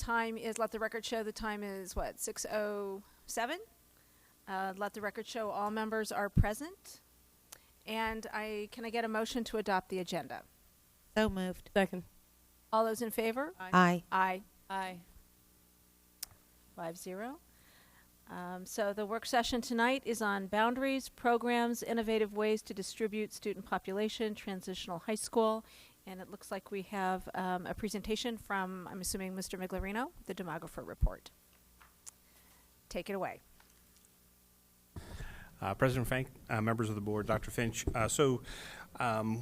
time is, let the record show the time is what, 6:07? Let the record show all members are present. And can I get a motion to adopt the agenda? So moved. Second. All those in favor? Aye. Aye. Aye. 5-0. So the work session tonight is on boundaries, programs, innovative ways to distribute student population, transitional high school. And it looks like we have a presentation from, I'm assuming, Mr. Miglerino, the demographer report. Take it away. President Frank, members of the board, Dr. Finch.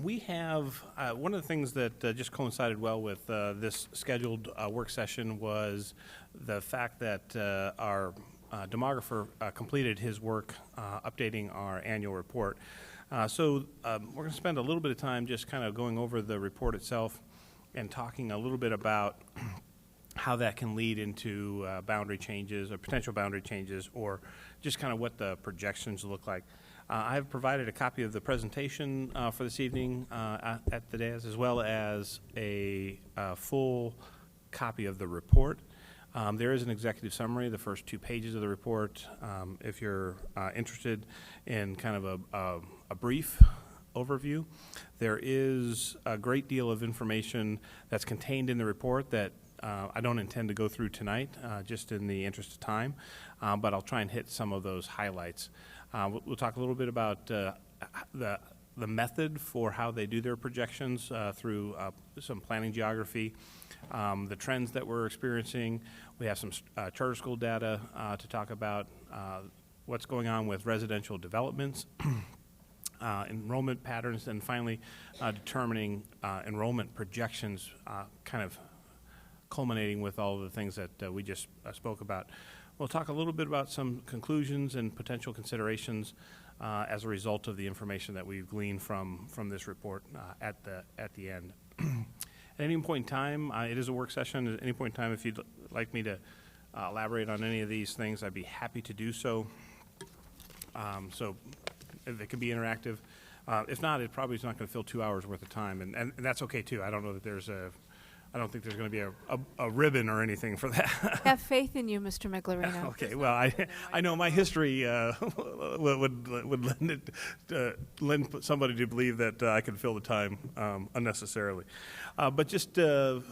We have one of the things that just coincided well with this scheduled work session was the fact that our demographer completed his work updating our annual report. We're going to spend a little bit of time just kind of going over the report itself and talking a little bit about how that can lead into boundary changes or potential boundary changes, or just kind of what the projections look like. I have provided a copy of the presentation for this evening at the dais, as well as a full copy of the report. There is an executive summary, the first 2 pages of the report. If you're interested in kind of a brief overview, there is a great deal of information that's contained in the report that I don't intend to go through tonight, just in the interest of time, but I'll try and hit some of those highlights. We'll talk a little bit about the method for how they do their projections through some planning geography, the trends that we're experiencing. We have some charter school data to talk about what's going on with residential developments, enrollment patterns, and finally determining enrollment projections, kind of culminating with all of the things that we just spoke about. We'll talk a little bit about some conclusions and potential considerations as a result of the information that we've gleaned from this report at the end. At any point in time, it is a work session. At any point in time, if you'd like me to elaborate on any of these things, I'd be happy to do so. So if it can be interactive. If not, it probably is not going to fill 2 hours worth of time, and that's okay too. I don't know that I don't think there's going to be a ribbon or anything for that. Have faith in you, Mr. Miglerino. Okay, well, I know my history would lend somebody to believe that I could fill the time unnecessarily. But just the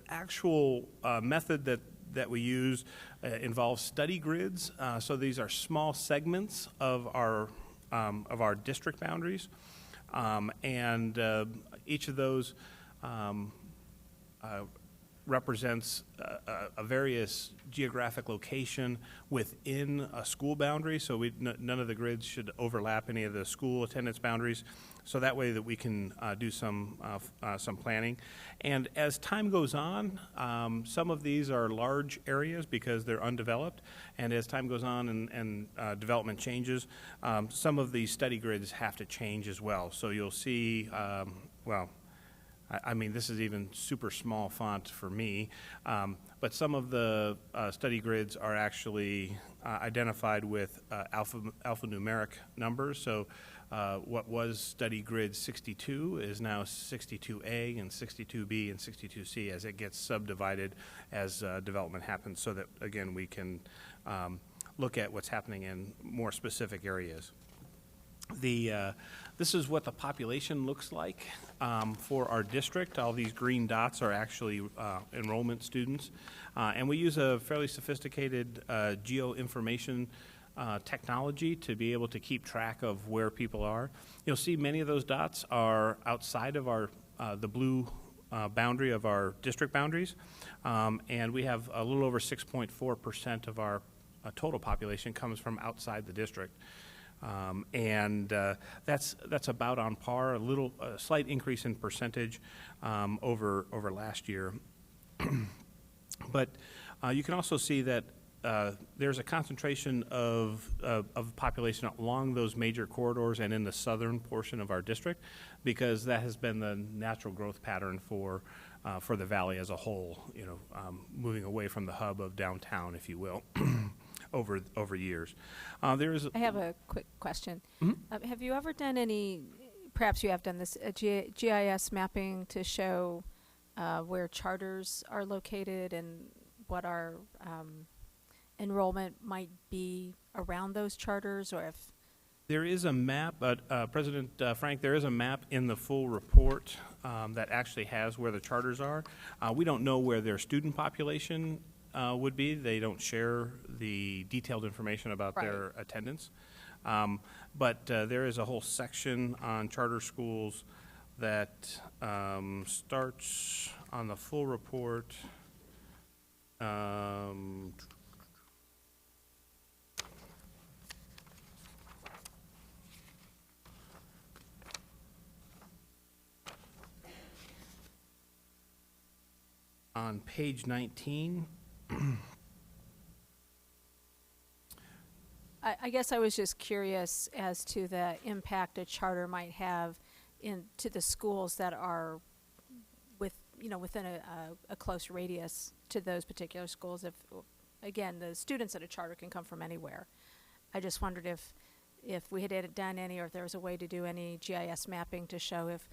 actual method that we use involves study grids. So these are small segments of our district boundaries, and each of those represents a various geographic location within a school boundary, so none of the grids should overlap any of the school attendance boundaries, so that way that we can do some planning. And as time goes on, some of these are large areas because they're undeveloped, and as time goes on and development changes, some of these study grids have to change as well. So you'll see, I mean, this is even super small font for me, but some of the study grids are actually identified with alphanumeric numbers. So what was study grid 62 is now 62A and 62B and 62C as it gets subdivided as development happens, so that, again, we can look at what's happening in more specific areas. This is what the population looks like for our district. All these green dots are actually enrollment students. And we use a fairly sophisticated geoinformation technology to be able to keep track of where people are. You'll see many of those dots are outside of our the blue boundary of our district boundaries. And we have a little over 6.4% of our total population comes from outside the district. That's about on par, a slight increase in percentage over last year. But you can also see that there's a concentration of population along those major corridors and in the southern portion of our district, because that has been the natural growth pattern for the valley as a whole, moving away from the hub of downtown, if you will. Over years. I have a quick question. Mm-hmm. Have you ever done any, perhaps you have done this, GIS mapping to show where charters are located and what our enrollment might be around those charters, or if There is a map, President Frank, there is a map in the full report that actually has where the charters are. We don't know where their student population would be. They don't share the detailed information about their attendance. But there is a whole section on charter schools that starts on the full report. On page 19. I guess I was just curious as to the impact a charter might have to the schools that are within a close radius to those particular schools. If, again, the students at a charter can come from anywhere. I just wondered if we had done any, or if there was a way to do any GIS mapping to show if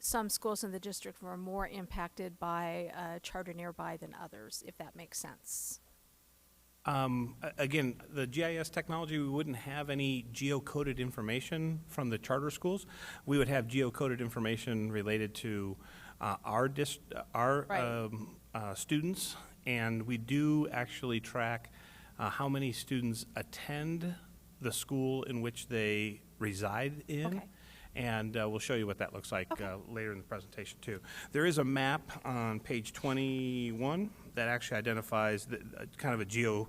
some schools in the district were more impacted by a charter nearby than others, if that makes sense. Again, the GIS technology, we wouldn't have any geocoded information from the charter schools. We would have geocoded information related to our students, and we do actually track how many students attend the school in which they reside in. Okay. And we'll show you what that looks like later in the presentation, too. There is a map on page 21 that actually identifies kind of a geo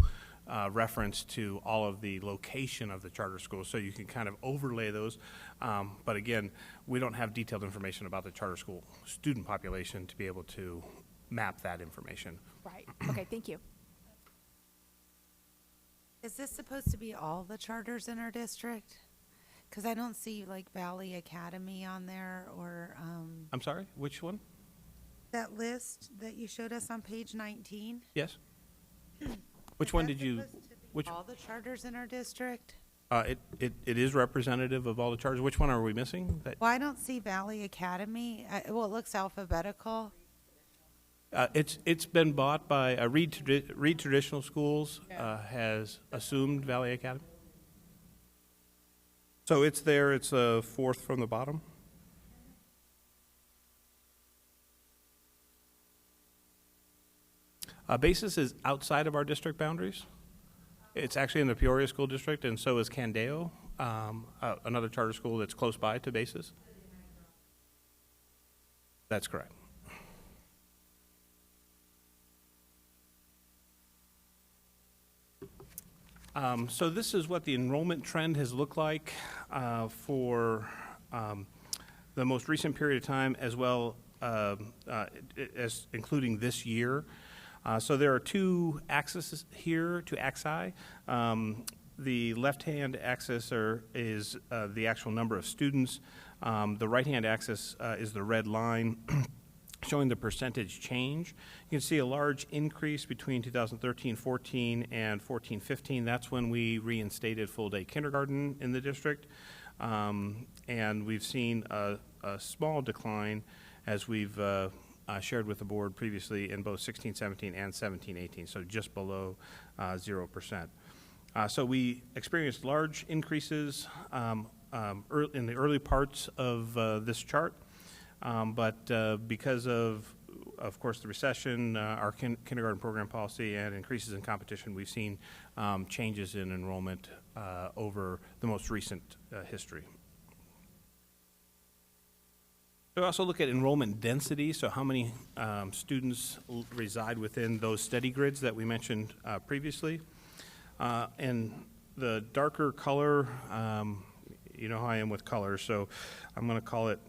reference to all of the location of the charter schools, so you can kind of overlay those. But again, we don't have detailed information about the charter school student population to be able to map that information. Right. Okay, thank you. Is this supposed to be all the charters in our district? Because I don't see like Valley Academy on there, or I'm sorry, which one? that list that you showed us on page 19. Yes. Which Is one that did you, supposed to be which, all the charters in our district? it is representative of all the charters. Which one are we missing? Well, I don't see Valley Academy. Well, it looks alphabetical. It's been bought by Reed Traditional Schools has assumed Valley Academy. So it's there. It's fourth from the bottom. Basis is outside of our district boundaries. It's actually in the Peoria School District, and so is Candeo, another charter school that's close by to Basis. That's correct. So this is what the enrollment trend has looked like for the most recent period of time, as well as including this year. So there are two axes here, two axi. The left-hand axis is the actual number of students. The right-hand axis is the red line showing the percentage change. You can see a large increase between 2013-14 and 14-15. That's when we reinstated full-day kindergarten in the district. And we've seen a small decline, as we've shared with the board previously, in both 16-17 and 17-18, so just below 0%. So we experienced large increases in the early parts of this chart. But because of course, the recession, our kindergarten program policy, and increases in competition, we've seen changes in enrollment over the most recent history. We also look at enrollment density, so how many students reside within those study grids that we mentioned previously. And the darker color, you know how I am with colors, so I'm going to call it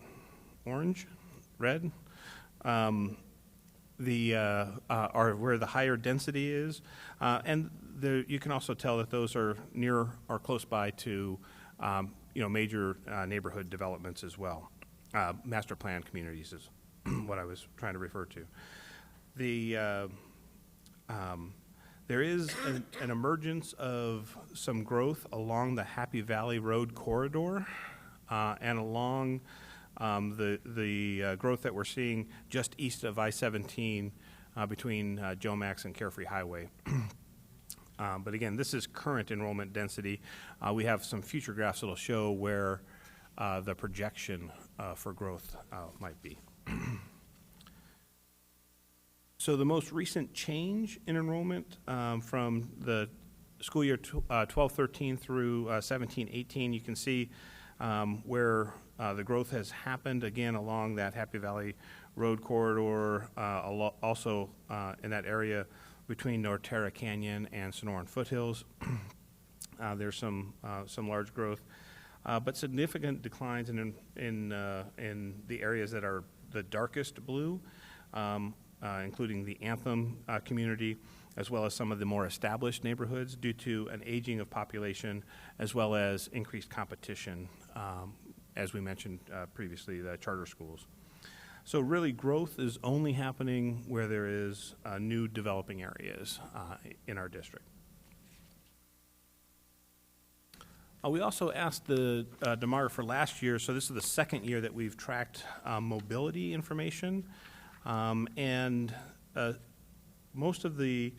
orange, red, are where the higher density is, and you can also tell that those are near or close by to major neighborhood developments as well. Master plan communities is what I was trying to refer to. There is an emergence of some growth along the Happy Valley Road corridor and along the growth that we're seeing just east of I-17 between Jomax and Carefree Highway. But again, this is current enrollment density. We have some future graphs that'll show where the projection for growth might be. So the most recent change in enrollment from the school year 12-13 through 17-18, you can see where the growth has happened, again, along that Happy Valley Road corridor, also in that area between Norterra Canyon and Sonoran Foothills. There's some large growth, but significant declines in the areas that are the darkest blue, including the Anthem community, as well as some of the more established neighborhoods due to an aging of population, as well as increased competition, as we mentioned previously, the charter schools. So really, growth is only happening where there is new developing areas in our district. We also asked the demographer last year, so this is the second year that we've tracked mobility information, and most of the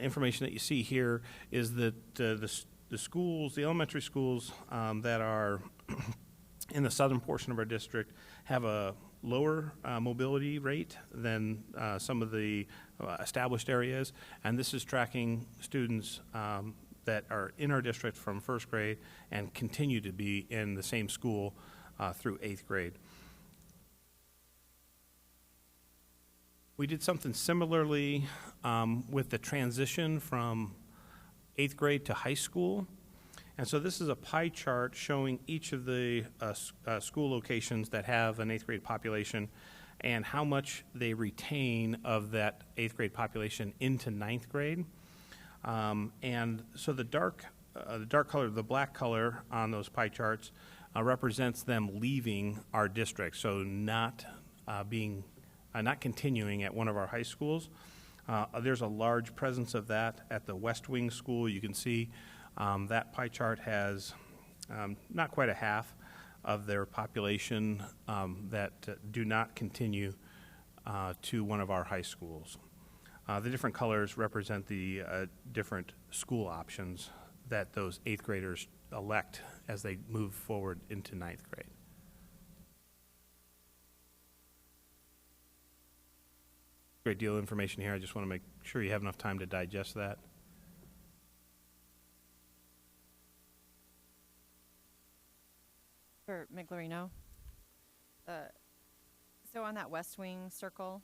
information that you see here is that the schools, the elementary schools that are in the southern portion of our district have a lower mobility rate than some of the established areas, and this is tracking students that are in our district from first grade and continue to be in the same school through 8th grade. We did something similarly with the transition from 8th grade to high school. And so this is a pie chart showing each of the school locations that have an 8th grade population and how much they retain of that 8th grade population into 9th grade. And so the dark color, the black color on those pie charts represents them leaving our district, so not continuing at one of our high schools. There's a large presence of that at the West Wing School. You can see that pie chart has not quite a half of their population that do not continue to one of our high schools. The different colors represent the different school options that those 8th graders elect as they move forward into 9th grade. Great deal of information here. I just want to make sure you have enough time to digest that. For Miglerino, so on that West Wing circle,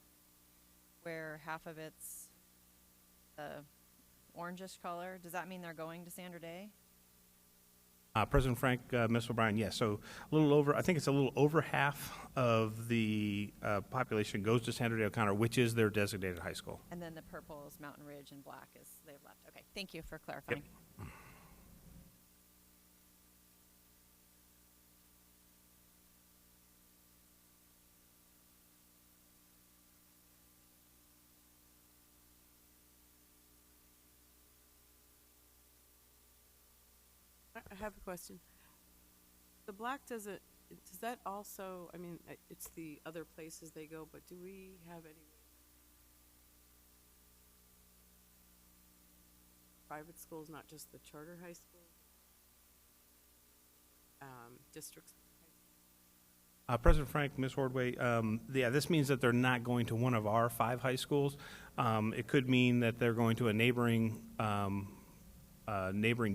where half of it's the orangish color, does that mean they're going to Sandra Day? President Frank, Ms. O'Brien, yes. So a little over, I think it's a little over half of the population goes to Sandra Day O'Connor, which is their designated high school. And then the purple is Mountain Ridge and black is they've left. Okay, thank you for clarifying. Yep. I have a question. The black does that also, I mean, it's the other places they go, but do we have any private schools, not just the charter high school, districts? President Frank, Ms. Ordway, yeah, this means that they're not going to one of our 5 high schools. It could mean that they're going to a neighboring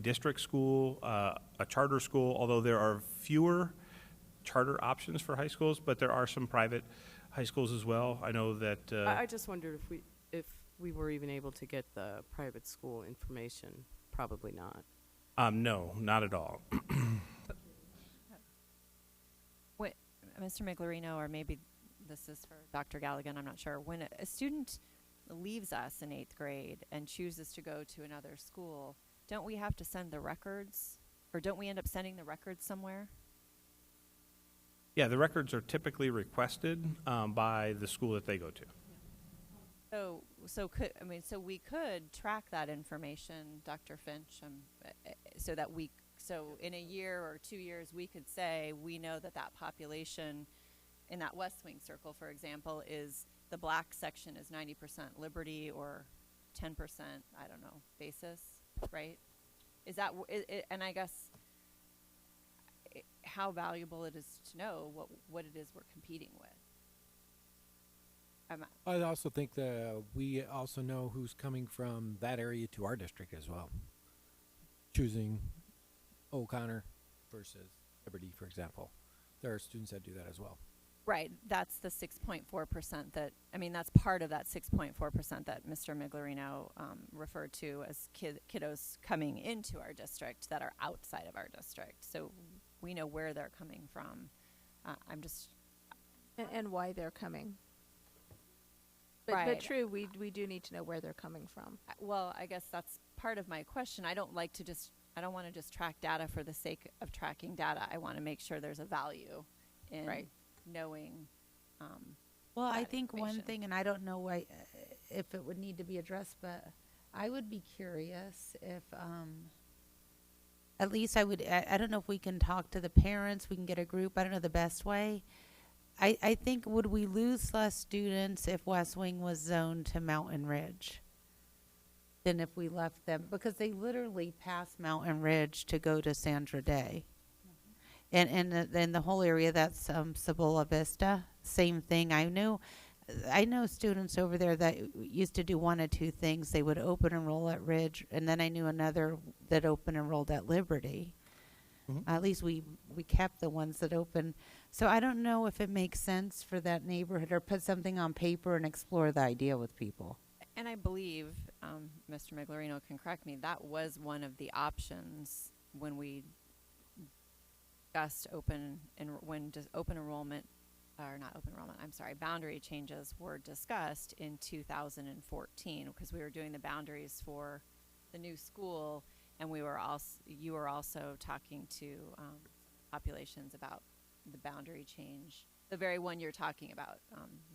district school, a charter school, although there are fewer charter options for high schools, but there are some private high schools as well. I know that I just wondered if we were even able to get the private school information. Probably not. No, not at all. What, Mr. Miglerino, or maybe this is for Dr. Galligan, I'm not sure. When a student leaves us in 8th grade and chooses to go to another school, don't we have to send the records, or don't we end up sending the records somewhere? Yeah, the records are typically requested by the school that they go to. So we could track that information, Dr. Finch, so in a year or 2 years we could say we know that population in that west wing circle, for example, is the black section is 90% Liberty or 10%, I don't know, basis, right? Is that, and I guess how valuable it is to know what it is we're competing with. I also think that we also know who's coming from that area to our district as well. Choosing O'Connor versus Liberty, for example. There are students that do that as well. Right, that's the 6.4% that, I mean, that's part of that 6.4% that Mr. Miglerino referred to as kiddos coming into our district that are outside of our district. So we know where they're coming from. I'm just... And why they're coming. Right. But true, we do need to know where they're coming from. Well, I guess that's part of my question. I don't want to just track data for the sake of tracking data. I want to make sure there's a value in knowing. Well, I think one information. thing, and I don't know why, if it would need to be addressed, but I would be curious if, at least I don't know if we can talk to the parents, we can get a group, I don't know the best way. I think, would we lose less students if West Wing was zoned to Mountain Ridge than if we left them? Because they literally pass Mountain Ridge to go to Sandra Day. And then the whole area, that's Cibola Vista, same thing. I know students over there that used to do one of two things. They would open enroll at Ridge, and then I knew another that open enrolled at Liberty. At least we kept the ones that open. So I don't know if it makes sense for that neighborhood, or put something on paper and explore the idea with people. And I believe, Mr. Miglerino can correct me, that was one of the options when we discussed open enrollment, or not open enrollment, I'm sorry, boundary changes were discussed in 2014, because we were doing the boundaries for the new school, and you were also talking to populations about the boundary change, the very one you're talking about,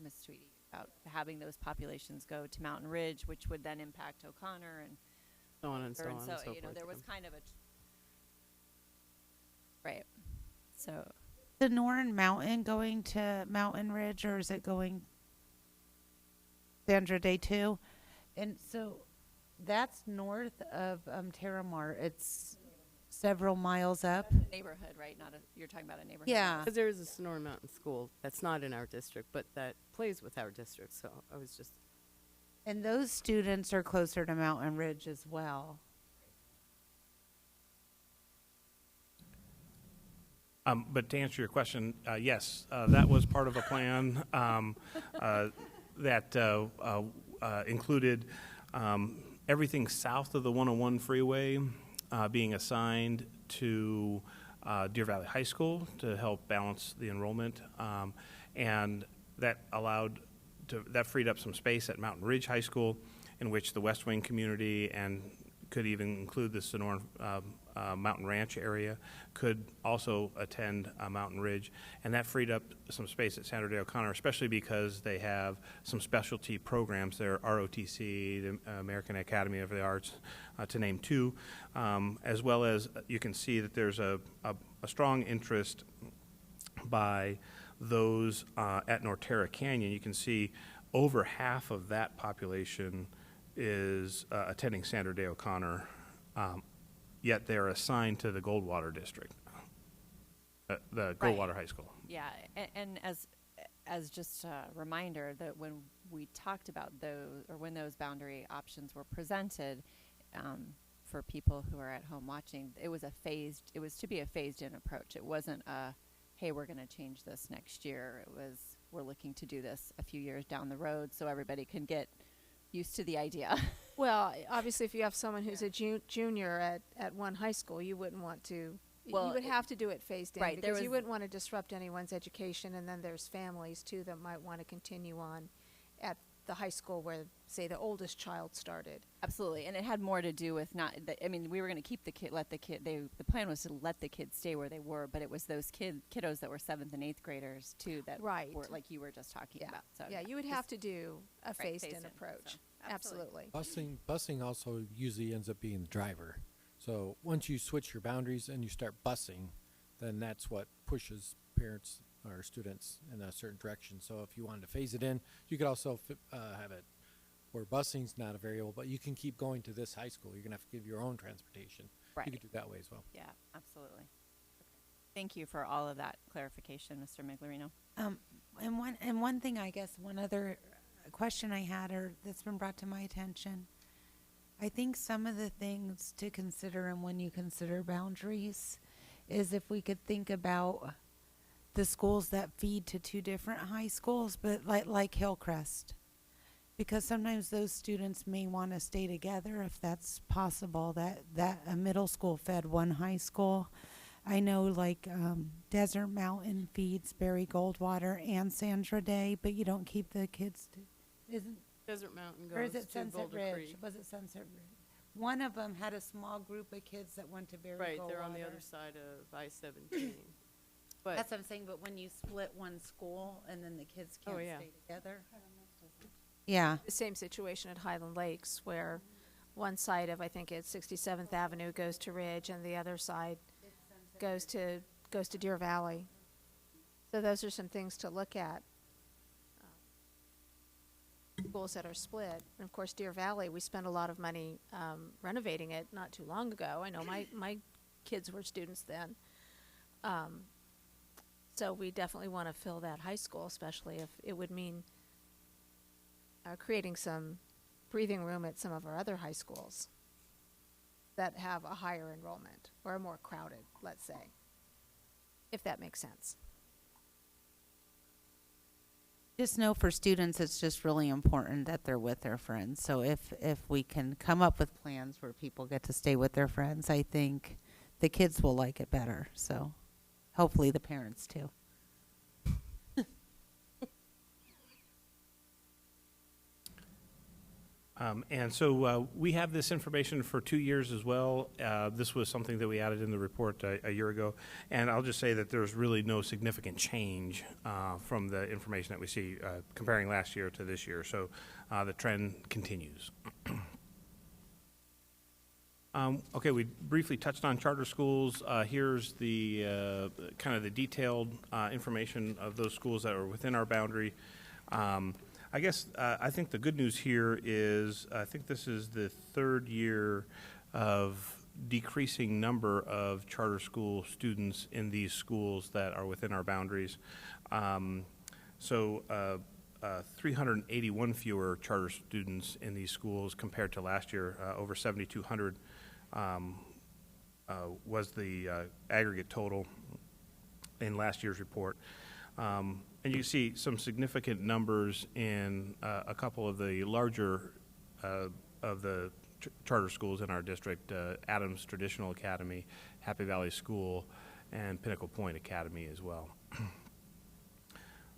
Ms. Tweedy, about having those populations go to Mountain Ridge, which would then impact O'Connor and So on and so on and so you know, forth, there was yeah. kind of a right. So The Norton Mountain going to Mountain Ridge, or is it going Sandra Day too? And so that's north of Terramar. It's several miles up. that's a neighborhood, right? You're talking about a neighborhood. Yeah. Because there is a Sonora Mountain School that's not in our district, but that plays with our district, so I was just... And those students are closer to Mountain Ridge as well. But to answer your question, yes, that was part of a plan that included everything south of the 101 freeway being assigned to Deer Valley High School to help balance the enrollment, and that freed up some space at Mountain Ridge High School, in which the West Wing community, and could even include the Sonoran Mountain Ranch area, could also attend Mountain Ridge, and that freed up some space at Sandra Day O'Connor, especially because they have some specialty programs there, ROTC, the American Academy of the Arts, to name two, as well as you can see that there's a strong interest by those at Norterra Canyon. You can see over half of that population is attending Sandra Day O'Connor, yet they're assigned to the Goldwater district, the Goldwater High School. Yeah, and as just a reminder that when we talked about those, or when those boundary options were presented, for people who are at home watching, it was to be a phased-in approach. It wasn't a, hey, we're going to change this next year. It was, we're looking to do this a few years down the road so everybody can get used to the idea. Well, obviously, if you have someone who's a junior at one high school, you wouldn't want to. Well, you would have to do it phased in, right, there because you was- wouldn't want to disrupt anyone's education, and then there's families too that might want to continue on at the high school where, say, the oldest child started. Absolutely, and it had more to do with not. I mean, we were going to keep the kid, the plan was to let the kids stay where they were, but it was those kiddos that were 7th and 8th graders too that Right. were like you were just talking Yeah, about. So yeah, you would have to do a phased-in phased-in, approach. so, absolutely. Absolutely. Busing also usually ends up being the driver. So once you switch your boundaries and you start busing, then that's what pushes parents or students in a certain direction. So if you wanted to phase it in, you could also have it where busing's not a variable, but you can keep going to this high school. You're going to have to give your own transportation. Right. You could do that way as well. Yeah, absolutely. Okay. Thank you for all of that clarification, Mr. Miglerino. And one thing, I guess, one other question I had, or that's been brought to my attention, I think some of the things to consider, and when you consider boundaries, is if we could think about the schools that feed to two different high schools, but like Hillcrest, because sometimes those students may want to stay together if that's possible. That a middle school fed one high school. I know, like, Desert Mountain feeds Barry Goldwater and Sandra Day, but you don't keep the kids isn't, Desert Mountain or is goes it to Sunset Boulder Ridge? Creek. Was it Sunset Ridge? One of them had a small group of kids that went to Barry Right, Goldwater. they're on the other side of I-17. But That's what I'm saying, but when you split one school and then the kids Oh, can't yeah. stay together. Yeah. The same situation at Highland Lakes, where one side of, I think it's 67th Avenue goes to Ridge, and the other side goes to Deer Valley. So those are some things to look at. Schools that are split, and of course Deer Valley, we spent a lot of money renovating it not too long ago. I know my kids were students then. So we definitely want to fill that high school, especially if it would mean creating some breathing room at some of our other high schools that have a higher enrollment or are more crowded, let's say, if that makes sense. Just know for students, it's just really important that they're with their friends. So if we can come up with plans where people get to stay with their friends, I think the kids will like it better. So hopefully the parents too. And so we have this information for 2 years as well. This was something that we added in the report a year ago. And I'll just say that there's really no significant change from the information that we see comparing last year to this year. So the trend continues. Okay, we briefly touched on charter schools. Here's the kind of the detailed information of those schools that are within our boundary. I guess I think the good news here is I think this is the third year of decreasing number of charter school students in these schools that are within our boundaries. 381 fewer charter students in these schools compared to last year. Over 7,200 was the aggregate total in last year's report. And you see some significant numbers in a couple of the larger of the charter schools in our district, Adams Traditional Academy, Happy Valley School, and Pinnacle Point Academy as well.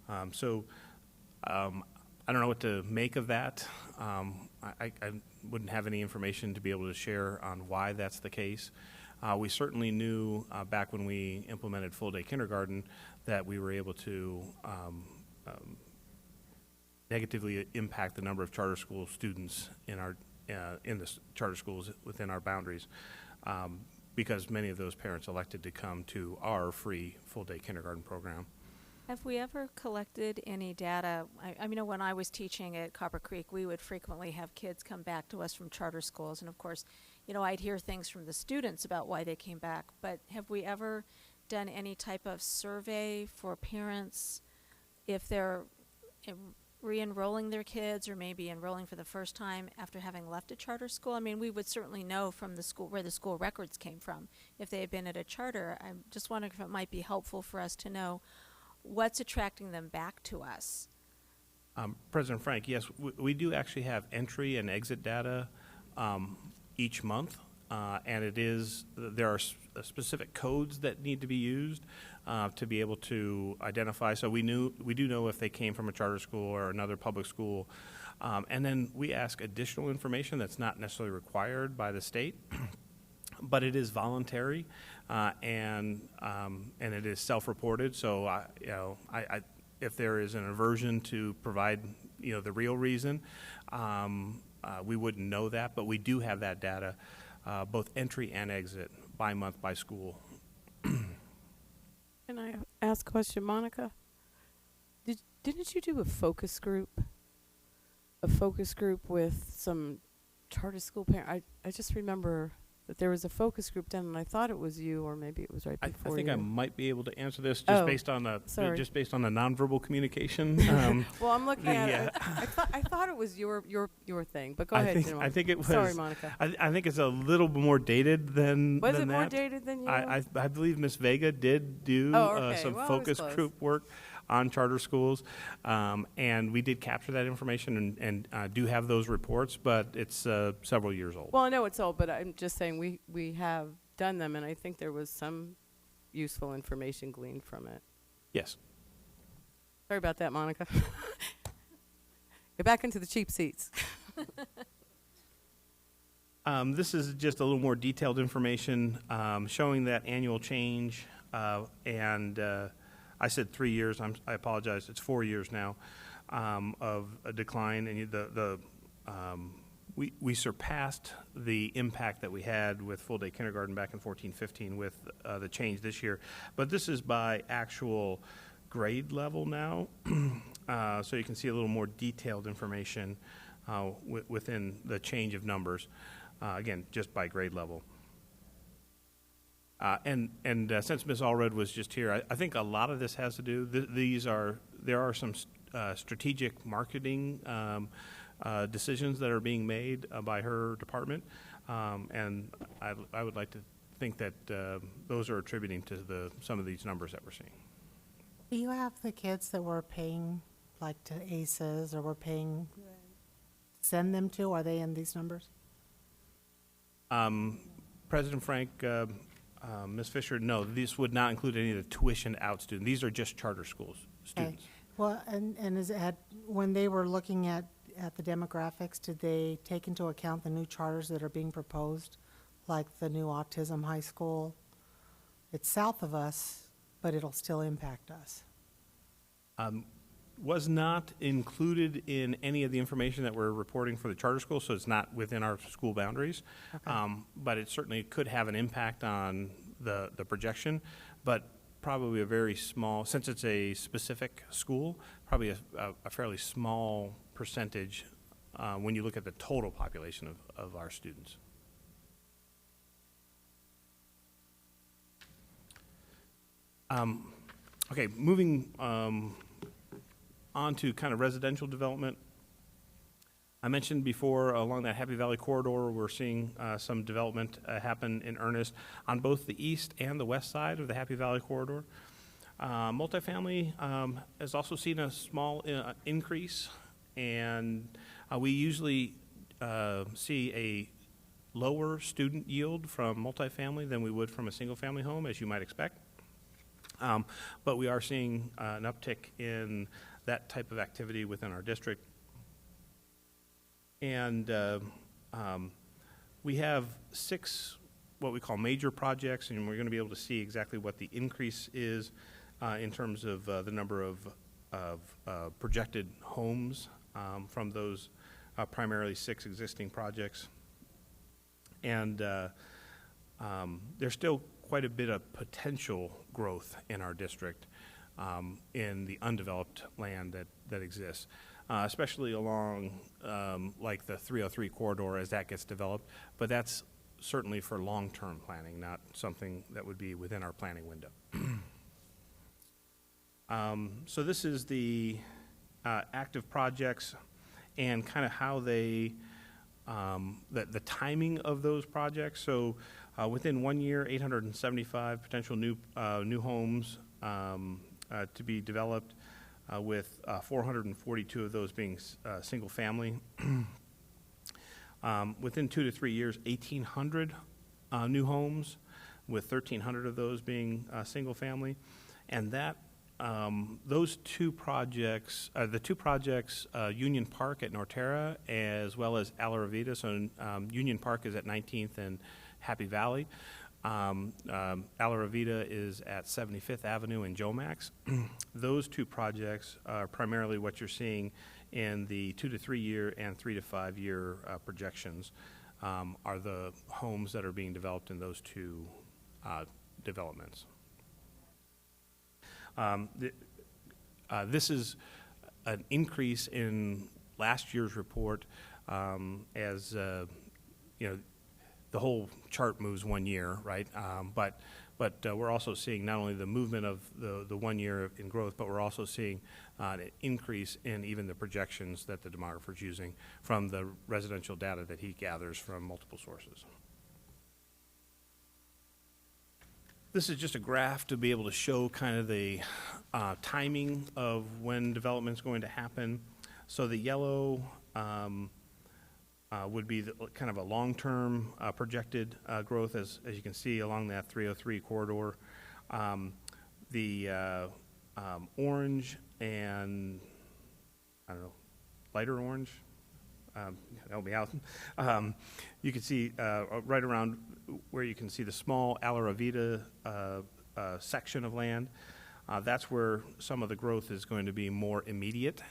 I don't know what to make of that. I wouldn't have any information to be able to share on why that's the case. We certainly knew back when we implemented full-day kindergarten that we were able to negatively impact the number of charter school students in our in the charter schools within our boundaries, because many of those parents elected to come to our free full-day kindergarten program. Have we ever collected any data? I mean, when I was teaching at Copper Creek, we would frequently have kids come back to us from charter schools. And of course, I'd hear things from the students about why they came back. But have we ever done any type of survey for parents if they're re-enrolling their kids or maybe enrolling for the first time after having left a charter school? I mean, we would certainly know from the school where the school records came from if they had been at a charter. I'm just wondering if it might be helpful for us to know what's attracting them back to us. President Frank, yes, we do actually have entry and exit data each month, and there are specific codes that need to be used to be able to identify. So we do know if they came from a charter school or another public school, and then we ask additional information that's not necessarily required by the state, but it is voluntary, and it is self-reported. So if there is an aversion to provide the real reason, we wouldn't know that, but we do have that data, both entry and exit by month by school. And I ask a question, Monica? Didn't you do a focus group? A focus group with some charter school parents? I just remember that there was a focus group done, and I thought it was you, or maybe it was right I before think you. I might be able to answer this Oh, based on the sorry. just based on the nonverbal communication. Well, I'm looking at the, it. I thought it was your thing, but go I ahead. think Jim. I think it was. Sorry, Monica. I think it's a little more dated than. Was than it more that. dated than you? I believe Miss Vega did do Oh, okay. some Well, I was focus close. group work on charter schools, and we did capture that information and do have those reports, but it's several years old. Well, I know it's old, but I'm just saying we have done them, and I think there was some useful information gleaned from it. Yes. Sorry about that, Monica. Get back into the cheap seats. This is just a little more detailed information showing that annual change, and I said 3 years. I apologize. It's 4 years now of a decline, and we surpassed the impact that we had with full-day kindergarten back in 14-15 with the change this year. But this is by actual grade level now, so you can see a little more detailed information within the change of numbers. Again, just by grade level. And since Ms. Allred was just here, I think a lot of this has to do. There are some strategic marketing decisions that are being made by her department, and I would like to think that those are attributing to some of these numbers that we're seeing. Do you have the kids that we're paying, like to ACEs, or we're paying, send them to? Are they in these numbers? President Frank, Ms. Fisher, no, this would not include any of the tuition out students. These are just charter schools students. Okay. Well, and is it when they were looking at the demographics, did they take into account the new charters that are being proposed, like the new autism high school? It's south of us, but it'll still impact us. Was not included in any of the information that we're reporting for the charter school, so it's not within our school boundaries. Okay. But it certainly could have an impact on the projection, but probably a very small, since it's a specific school, probably a fairly small percentage when you look at the total population of our students. Okay, moving on to kind of residential development. I mentioned before along that Happy Valley corridor, we're seeing some development happen in earnest on both the east and the west side of the Happy Valley corridor. Multifamily has also seen a small increase, and we usually see a lower student yield from multifamily than we would from a single-family home, as you might expect. But we are seeing an uptick in that type of activity within our district. And we have 6 what we call major projects, and we're going to be able to see exactly what the increase is in terms of the number of projected homes from those primarily 6 existing projects. And there's still quite a bit of potential growth in our district in the undeveloped land that exists, especially along like the 303 corridor as that gets developed. But that's certainly for long-term planning, not something that would be within our planning window. So this is the active projects and kind of how they, the timing of those projects. So within 1 year, 875 potential new homes to be developed, with 442 of those being single family. Within 2 to 3 years, 1,800 new homes, with 1,300 of those being single family, and that those 2 projects, the 2 projects, Union Park at Norterra as well as Alavita. So Union Park is at 19th and Happy Valley. Alavita is at 75th Avenue in Jomax. Those 2 projects are primarily what you're seeing in the 2 to 3 year and 3 to 5 year projections, are the homes that are being developed in those 2 developments. This is an increase in last year's report, as you know, the whole chart moves 1 year, right? But we're also seeing not only the movement of the 1 year in growth, but we're also seeing an increase in even the projections that the demographer is using from the residential data that he gathers from multiple sources. This is just a graph to be able to show kind of the timing of when development is going to happen. So the yellow would be kind of a long-term projected growth, as you can see along that 303 corridor. The orange and, I don't know, lighter orange, help me out. You can see right around where you can see the small Alaravita section of land. That's where some of the growth is going to be more immediate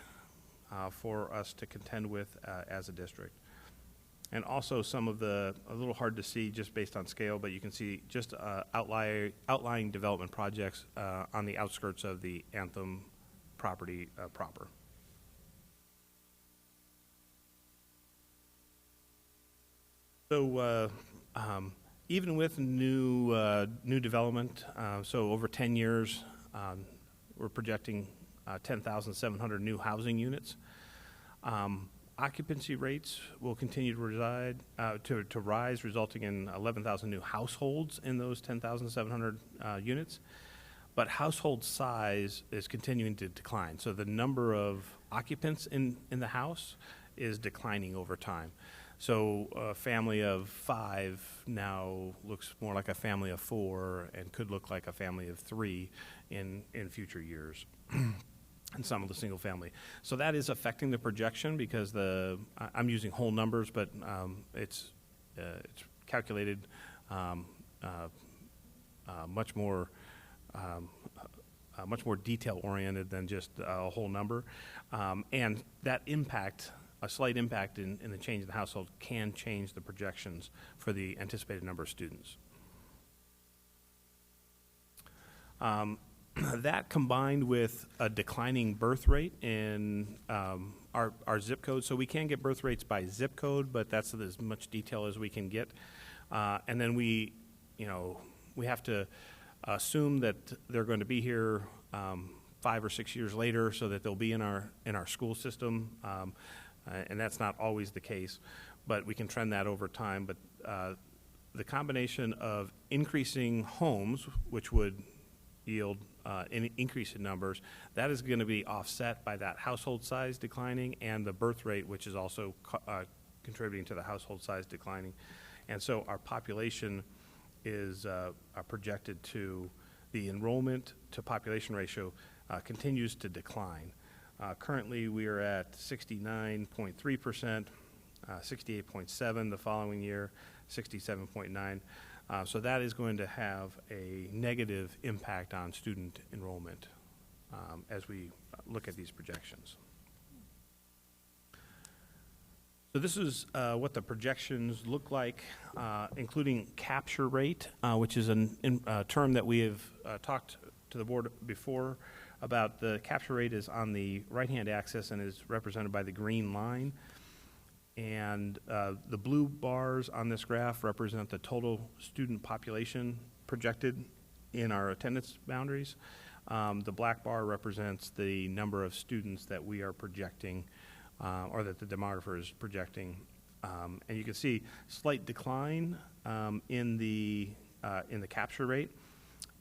for us to contend with as a district. And also some of a little hard to see just based on scale, but you can see just outlying development projects on the outskirts of the Anthem property proper. So even with new development, so over 10 years, we're projecting 10,700 new housing units. Occupancy rates will continue to rise, resulting in 11,000 new households in those 10,700 units. But household size is continuing to decline. So the number of occupants in the house is declining over time. So a family of 5 now looks more like a family of 4 and could look like a family of 3 in future years. And some of the single family. So that is affecting the projection because I'm using whole numbers, but it's calculated much more detail oriented than just a whole number, and that a slight impact in the change in the household can change the projections for the anticipated number of students. That combined with a declining birth rate in our zip code, so we can get birth rates by zip code, but that's as much detail as we can get. And then we have to assume that they're going to be here 5 or 6 years later, so that they'll be in our school system, and that's not always the case, but we can trend that over time. But the combination of increasing homes, which would yield an increase in numbers, that is going to be offset by that household size declining and the birth rate, which is also contributing to the household size declining. And so our population is projected to, the enrollment to population ratio continues to decline. Currently we are at 69.3%, 68.7% the following year, 67.9%. So that is going to have a negative impact on student enrollment as we look at these projections. So this is what the projections look like, including capture rate, which is a term that we have talked to the board before about. The capture rate is on the right-hand axis and is represented by the green line. And the blue bars on this graph represent the total student population projected in our attendance boundaries. The black bar represents the number of students that we are projecting, or that the demographer is projecting. And you can see slight decline in the capture rate.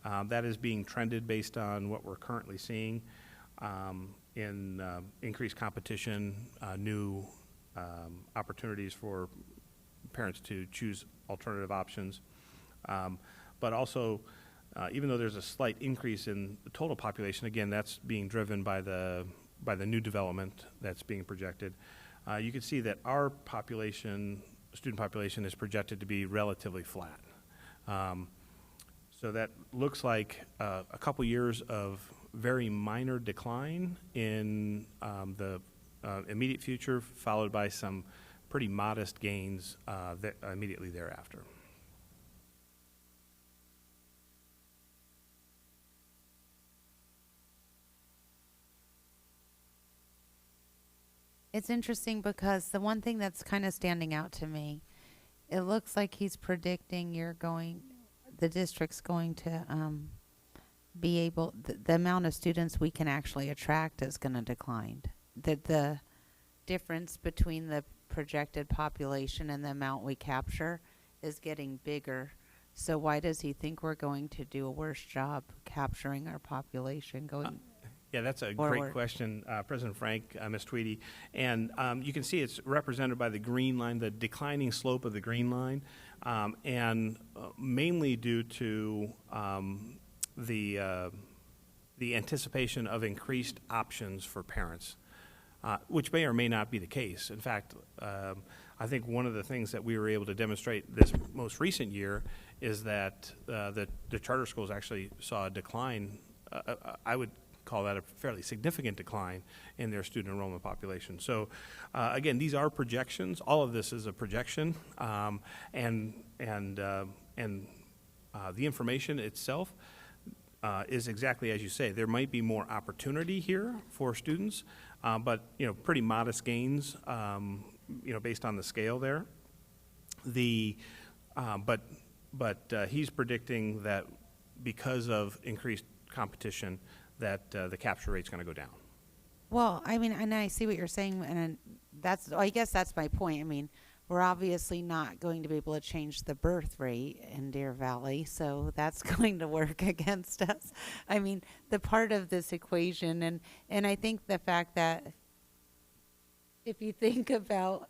That is being trended based on what we're currently seeing in increased competition, new opportunities for parents to choose alternative options. But also, even though there's a slight increase in the total population, again, that's being driven by the new development that's being projected. You can see that our student population is projected to be relatively flat. So that looks like a couple years of very minor decline in the immediate future, followed by some pretty modest gains immediately thereafter. It's interesting because the one thing that's kind of standing out to me, it looks like he's predicting the district's going to be able, the amount of students we can actually attract is going to decline. That the difference between the projected population and the amount we capture is getting bigger. So why does he think we're going to do a worse job capturing our population going? Yeah, that's a Forward. great question, President Frank, Ms. Tweedy. And you can see it's represented by the green line, the declining slope of the green line, and mainly due to the anticipation of increased options for parents, which may or may not be the case. In fact, I think one of the things that we were able to demonstrate this most recent year is that the charter schools actually saw a decline. I would call that a fairly significant decline in their student enrollment population. So, again, these are projections. All of this is a projection, and the information itself is exactly as you say. There might be more opportunity here for students, but pretty modest gains, based on the scale there. But he's predicting that because of increased competition, that the capture rate's going to go down. Well, I mean, and I see what you're saying, and I guess that's my point. I mean, we're obviously not going to be able to change the birth rate in Deer Valley, so that's going to work against us. I mean, the part of this equation, and I think the fact that if you think about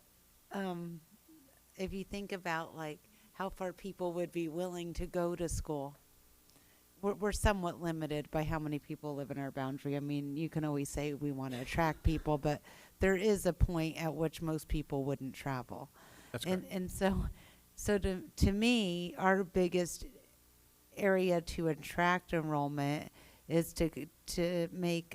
like how far people would be willing to go to school, we're somewhat limited by how many people live in our boundary. I mean, you can always say we want to attract people, but there is a point at which most people wouldn't travel. That's correct. And so to me, our biggest area to attract enrollment is to make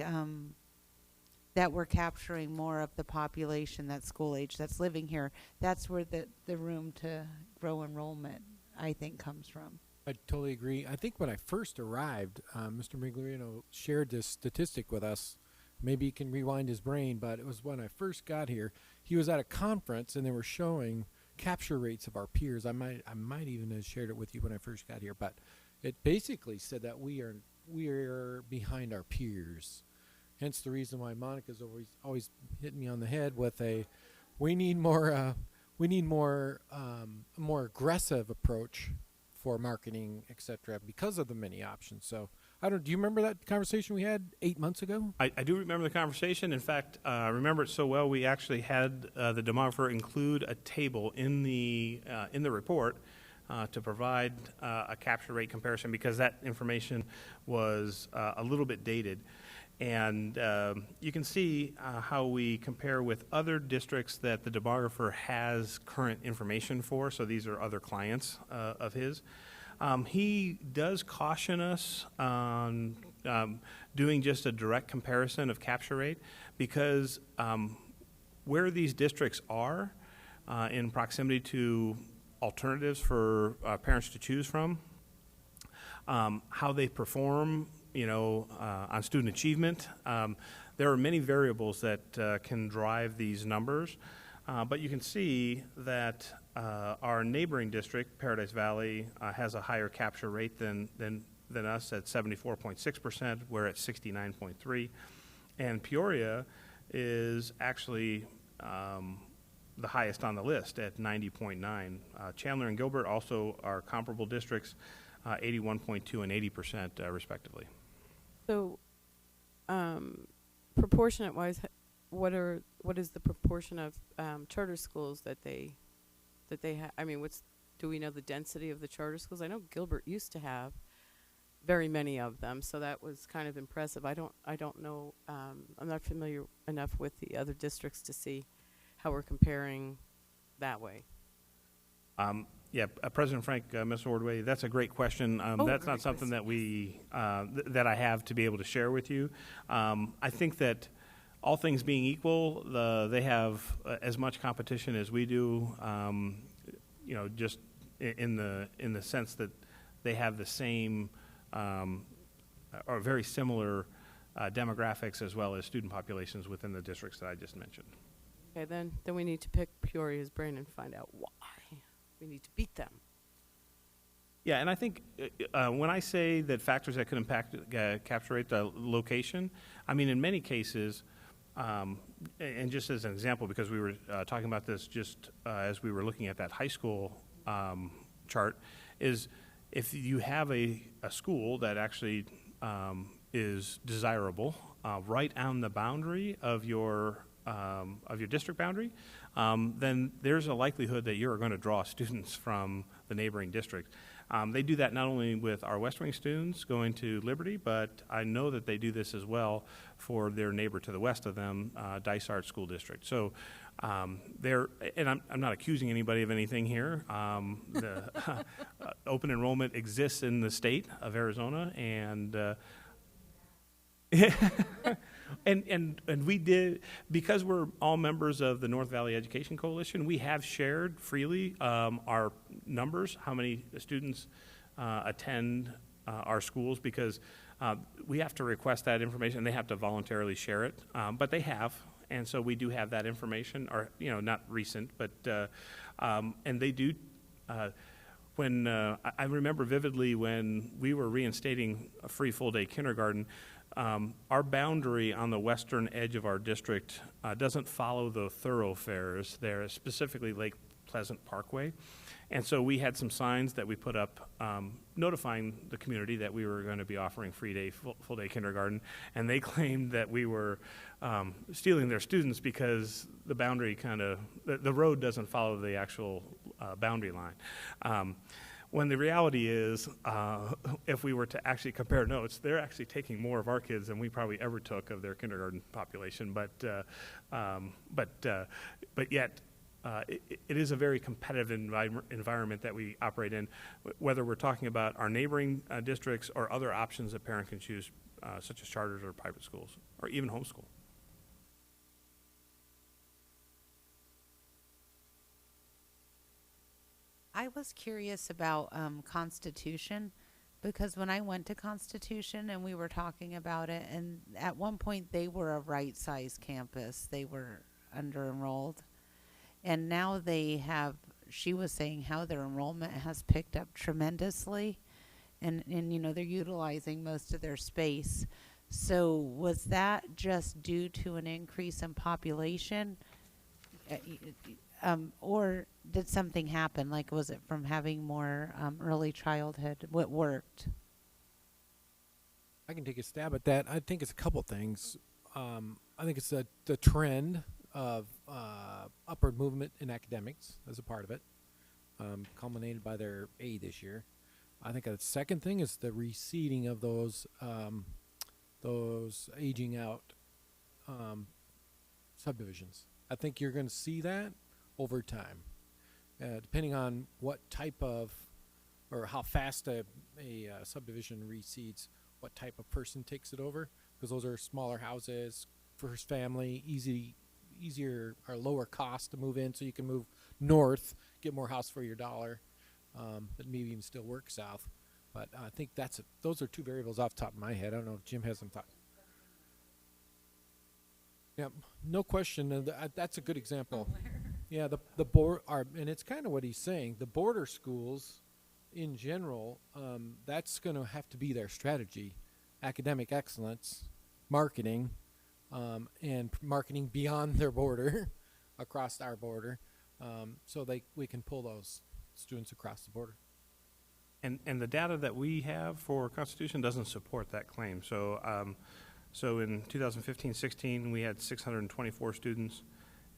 that we're capturing more of the population that's school age that's living here. That's where the room to grow enrollment, I think, comes from. I totally agree. I think when I first arrived, Mr. Migliorino shared this statistic with us. Maybe he can rewind his brain, but it was when I first got here. He was at a conference, and they were showing capture rates of our peers. I might even have shared it with you when I first got here, but it basically said that we are behind our peers. Hence the reason why Monica's always hitting me on the head with we need more aggressive approach for marketing, etc., because of the many options. So, do you remember that conversation we had 8 months ago? I do remember the conversation. In fact, I remember it so well, we actually had the demographer include a table in the report to provide a capture rate comparison, because that information was a little bit dated. And you can see how we compare with other districts that the demographer has current information for. So these are other clients of his. He does caution us on doing just a direct comparison of capture rate, because where these districts are in proximity to alternatives for parents to choose from, how they perform on student achievement. There are many variables that can drive these numbers, but you can see that our neighboring district, Paradise Valley, has a higher capture rate than us at 74.6%. We're at 69.3%, and Peoria is actually the highest on the list at 90.9%. Chandler and Gilbert also are comparable districts, 81.2% and 80% respectively. So, proportionate-wise, what is the proportion of charter schools that they have? I mean, do we know the density of the charter schools? I know Gilbert used to have very many of them, so that was kind of impressive. I don't know. I'm not familiar enough with the other districts to see how we're comparing that way. Yeah, President Frank, Ms. Ordway, that's a great question. That's not something that that I have to be able to share with you. I think that all things being equal, they have as much competition as we do. Just in the sense that they have the same or very similar demographics as well as student populations within the districts that I just mentioned. Okay, then we need to pick Peoria's brain and find out why. We need to beat them. Yeah, and I think when I say that factors that could impact capture rate, the location, I mean, in many cases, and just as an example, because we were talking about this just as we were looking at that high school chart, is if you have a school that actually is desirable right on the boundary of your district boundary, then there's a likelihood that you're going to draw students from the neighboring district. They do that not only with our West Wing students going to Liberty, but I know that they do this as well for their neighbor to the west of them, Dysart School District. So they're, and I'm not accusing anybody of anything here. The open enrollment exists in the state of Arizona, and and we did, because we're all members of the North Valley Education Coalition, we have shared freely our numbers, how many students attend our schools, because we have to request that information. They have to voluntarily share it, but they have, and so we do have that information, or, you know, not recent, but, and they do, when, I remember vividly when we were reinstating a free full-day kindergarten, our boundary on the western edge of our district doesn't follow the thoroughfares there, specifically Lake Pleasant Parkway. And so we had some signs that we put up notifying the community that we were going to be offering full-day kindergarten, and they claimed that we were stealing their students because the boundary the road doesn't follow the actual boundary line. When the reality is, if we were to actually compare notes, they're actually taking more of our kids than we probably ever took of their kindergarten population. But yet, it is a very competitive environment that we operate in, whether we're talking about our neighboring districts or other options that parents can choose, such as charters or private schools, or even homeschool. I was curious about Constitution, because when I went to Constitution and we were talking about it, and at one point they were a right-sized campus. They were under-enrolled. And now she was saying how their enrollment has picked up tremendously. And you know, they're utilizing most of their space. So was that just due to an increase in population? Or did something happen? Like, was it from having more early childhood? What worked? I can take a stab at that. I think it's a couple things. I think it's the trend of upward movement in academics as a part of it, culminated by their A this year. I think a second thing is the receding of those aging out subdivisions. I think you're going to see that over time, depending on what type of, or how fast a subdivision recedes, what type of person takes it over, because those are smaller houses, first family, easier or lower cost to move in, so you can move north, get more house for your dollar, but maybe even still work south. But I think those are two variables off the top of my head. I don't know if Jim has some thoughts. Yeah, no question. That's a good example. Yeah, the board are, and it's kind of what he's saying. The border schools, in general, that's going to have to be their strategy: academic excellence, marketing, and marketing beyond their border, across our border, so we can pull those students across the border. And the data that we have for Constitution doesn't support that claim. So so in 2015-16, we had 624 students.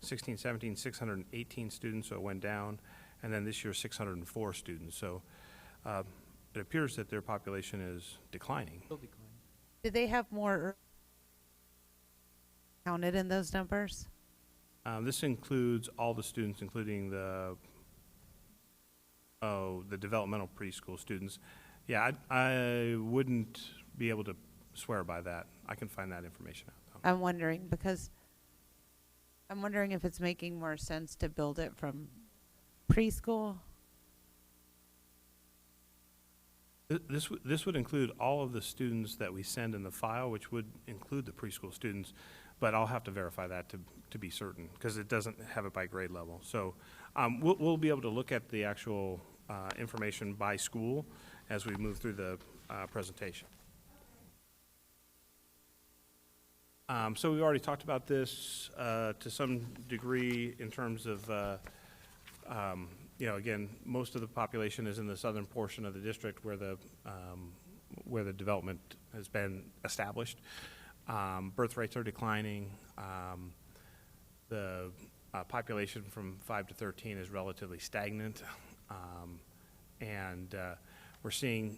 16-17, 618 students, so it went down. And then this year, 604 students. So it appears that their population is declining. Still declining. Did they have more counted in those numbers? This includes all the students, including the developmental preschool students. Yeah, I wouldn't be able to swear by that. I can find that information out, though. I'm wondering if it's making more sense to build it from preschool. This would include all of the students that we send in the file, which would include the preschool students. but I'll have to verify that to be certain, because it doesn't have it by grade level. So we'll be able to look at the actual information by school as we move through the presentation. So we've already talked about this to some degree in terms of, again, most of the population is in the southern portion of the district where the development has been established. Birth rates are declining. The population from 5 to 13 is relatively stagnant. And we're seeing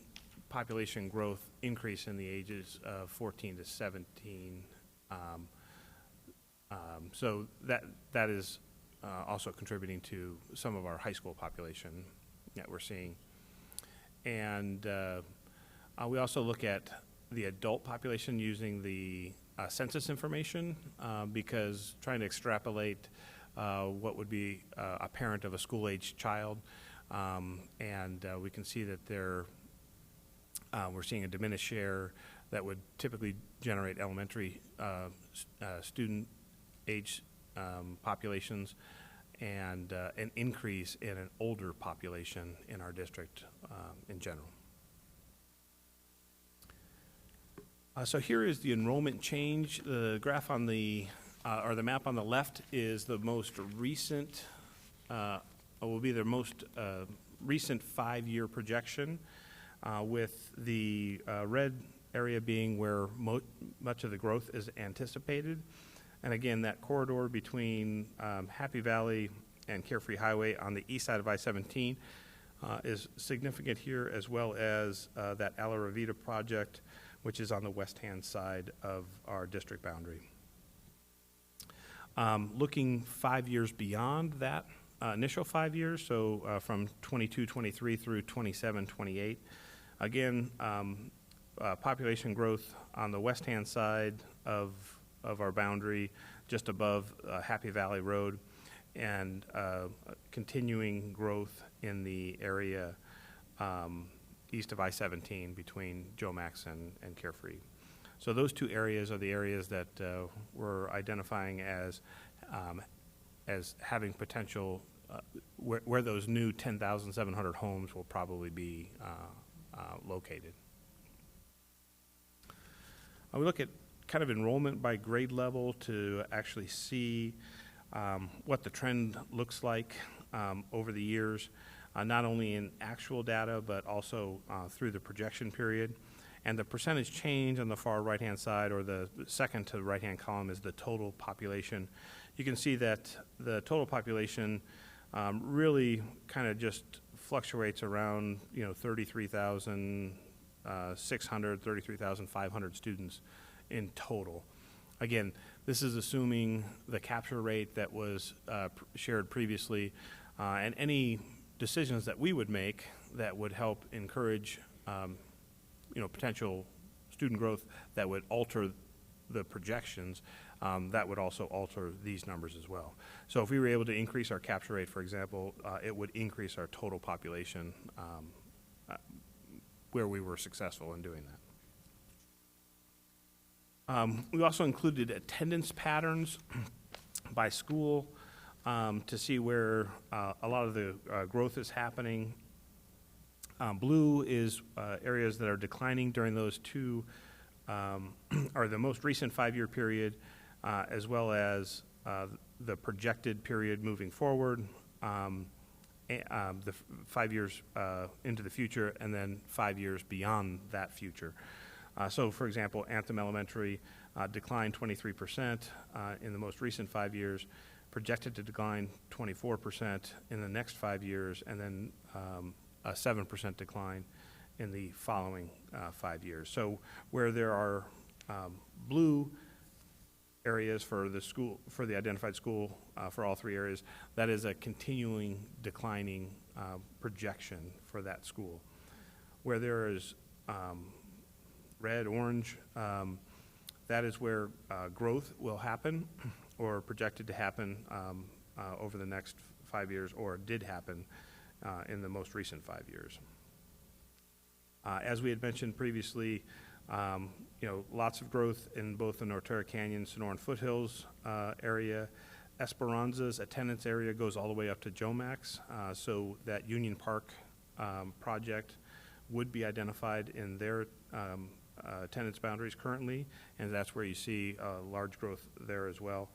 population growth increase in the ages of 14 to 17. So that is also contributing to some of our high school population that we're seeing. And we also look at the adult population using the census information because trying to extrapolate what would be a parent of a school-aged child, and we can see that we're seeing a diminished share that would typically generate elementary student age populations, and an increase in an older population in our district in general. So here is the enrollment change. The graph on the, or the map on the left is the most recent, will be the most recent 5-year projection, with the red area being where much of the growth is anticipated. And again, that corridor between Happy Valley and Carefree Highway on the east side of I-17 is significant here, as well as that Ala Ravita project, which is on the west-hand side of our district boundary. Looking 5 years beyond that initial 5 years, so from 22-23 through 27-28, again, population growth on the west-hand side of our boundary, just above Happy Valley Road, and continuing growth in the area east of I-17 between Joe Max and Carefree. So those two areas are the areas that we're identifying as having potential, where those new 10,700 homes will probably be located. We look at kind of enrollment by grade level to actually see what the trend looks like over the years, not only in actual data, but also through the projection period. And the percentage change on the far right-hand side, or the second to the right-hand column, is the total population. You can see that the total population really kind of just fluctuates around, 33,600, 33,500 students in total. Again, this is assuming the capture rate that was shared previously, and any decisions that we would make that would help encourage potential student growth that would alter the projections, that would also alter these numbers as well. So if we were able to increase our capture rate, for example, it would increase our total population where we were successful in doing that. We also included attendance patterns by school to see where a lot of the growth is happening. Blue is areas that are declining during those two, or the most recent 5-year period, as well as the projected period moving forward, the 5 years into the future, and then 5 years beyond that future. So, for example, Anthem Elementary declined 23% in the most recent 5 years, projected to decline 24% in the next 5 years, and then a 7% decline in the following 5 years. So where there are blue areas for the school, for the identified school, for all 3 areas, that is a continuing declining projection for that school. Where there is red, orange, that is where growth will happen, or projected to happen over the next 5 years, or did happen in the most recent 5 years. As we had mentioned previously, You know, lots of growth in both the Norterra Canyon, Sonoran Foothills area. Esperanza's attendance area goes all the way up to Jomax, so that Union Park project would be identified in their attendance boundaries currently, and that's where you see large growth there as well.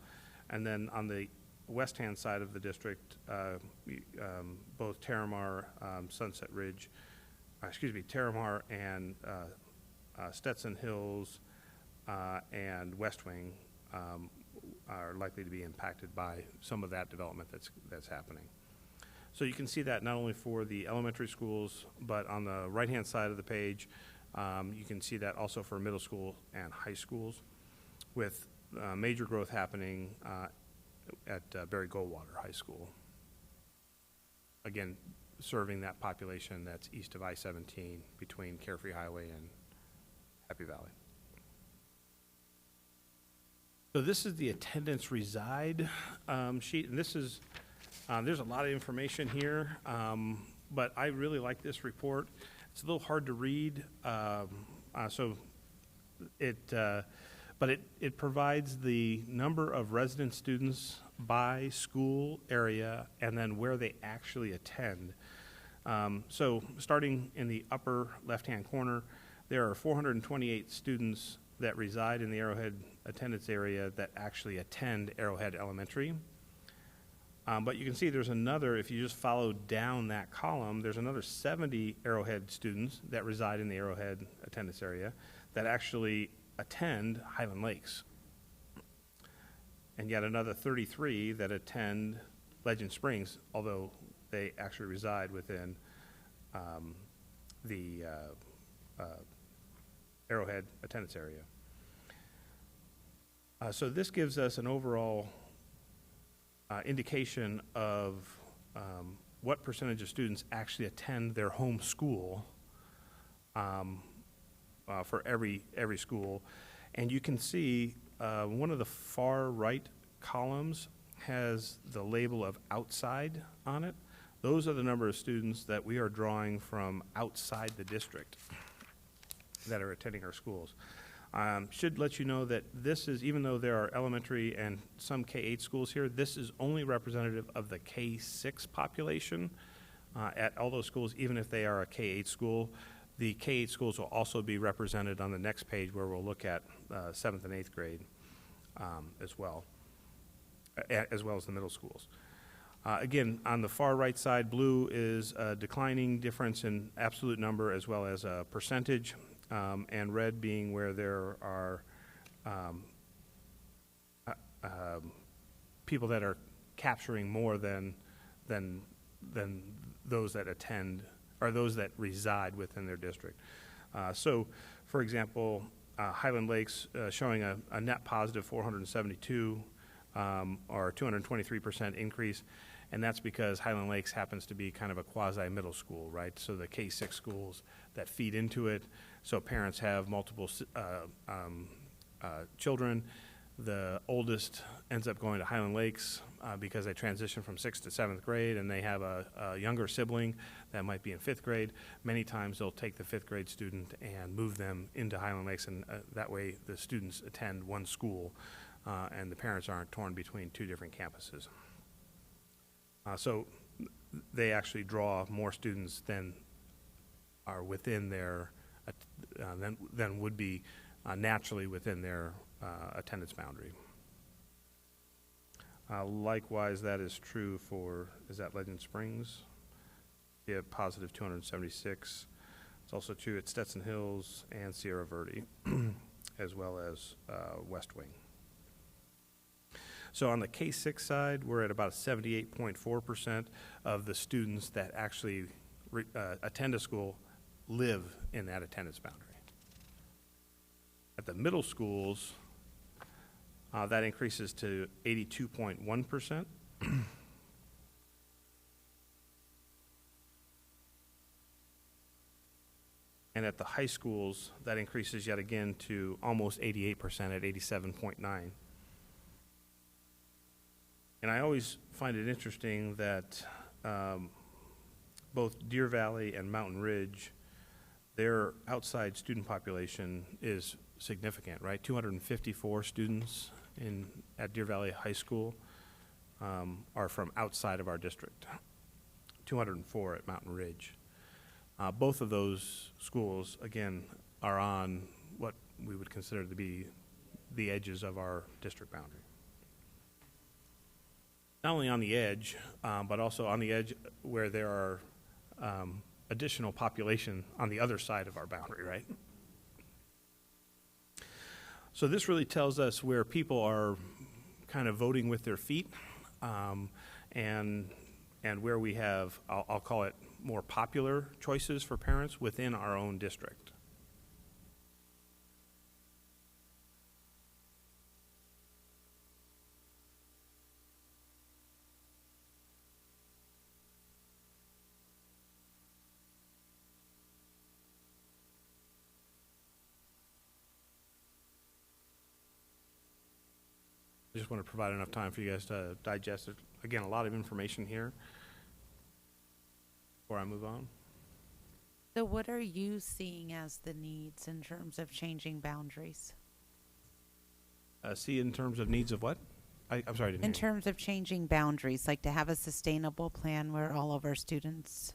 And then on the west-hand side of the district, both Terramar, Sunset Ridge, Terramar and Stetson Hills and West Wing are likely to be impacted by some of that development that's happening. So you can see that not only for the elementary schools, but on the right-hand side of the page, you can see that also for middle school and high schools, with major growth happening at Barry Goldwater High School. Again, serving that population that's east of I-17 between Carefree Highway and Happy Valley. So this is the attendance reside sheet, and this is, there's a lot of information here, but I really like this report. It's a little hard to read, but it provides the number of resident students by school area and then where they actually attend. So starting in the upper left-hand corner, there are 428 students that reside in the Arrowhead attendance area that actually attend Arrowhead Elementary. But you can see there's another, if you just follow down that column, there's another 70 Arrowhead students that reside in the Arrowhead attendance area that actually attend Highland Lakes. And yet another 33 that attend Legend Springs, although they actually reside within the Arrowhead attendance area. So this gives us an overall indication of what percentage of students actually attend their home school for every school. And you can see one of the far right columns has the label of outside on it. Those are the number of students that we are drawing from outside the district that are attending our schools. Should let you know that this is, even though there are elementary and some K-8 schools here, this is only representative of the K-6 population at all those schools, even if they are a K-8 school. The K-8 schools will also be represented on the next page where we'll look at 7th and 8th grade as well as the middle schools. Again, on the far right side, blue is a declining difference in absolute number as well as a percentage, and red being where there are people that are capturing more than those that attend or those that reside within their district. So, for example, Highland Lakes showing a net positive 472 or 223% increase, and that's because Highland Lakes happens to be kind of a quasi-middle school, right? So the K-6 schools that feed into it, so parents have multiple children. The oldest ends up going to Highland Lakes because they transition from 6th to 7th grade, and they have a younger sibling that might be in 5th grade. Many times they'll take the 5th grade student and move them into Highland Lakes, and that way the students attend one school, and the parents aren't torn between two different campuses. So they actually draw more students than are within their, than would be naturally within their attendance boundary. Likewise, that is true for, is that Legend Springs? Yeah, positive 276. It's also true at Stetson Hills and Sierra Verde, as well as West Wing. So on the K-6 side, we're at about 78.4% of the students that actually attend a school live in that attendance boundary. At the middle schools, that increases to 82.1%. And at the high schools, that increases yet again to almost 88% at 87.9%. And I always find it interesting that both Deer Valley and Mountain Ridge, their outside student population is significant, right? 254 students at Deer Valley High School are from outside of our district. 204 at Mountain Ridge. Both of those schools, again, are on what we would consider to be the edges of our district boundary. Not only on the edge, but also on the edge where there are additional population on the other side of our boundary, right? So this really tells us where people are kind of voting with their feet, and where we have, I'll call it, more popular choices for parents within our own district. I just want to provide enough time for you guys to digest it. Again, a lot of information here before I move on. So what are you seeing as the needs in terms of changing boundaries? See, in terms of needs of what? I'm sorry, I didn't In hear you. terms of changing boundaries, like to have a sustainable plan where all of our students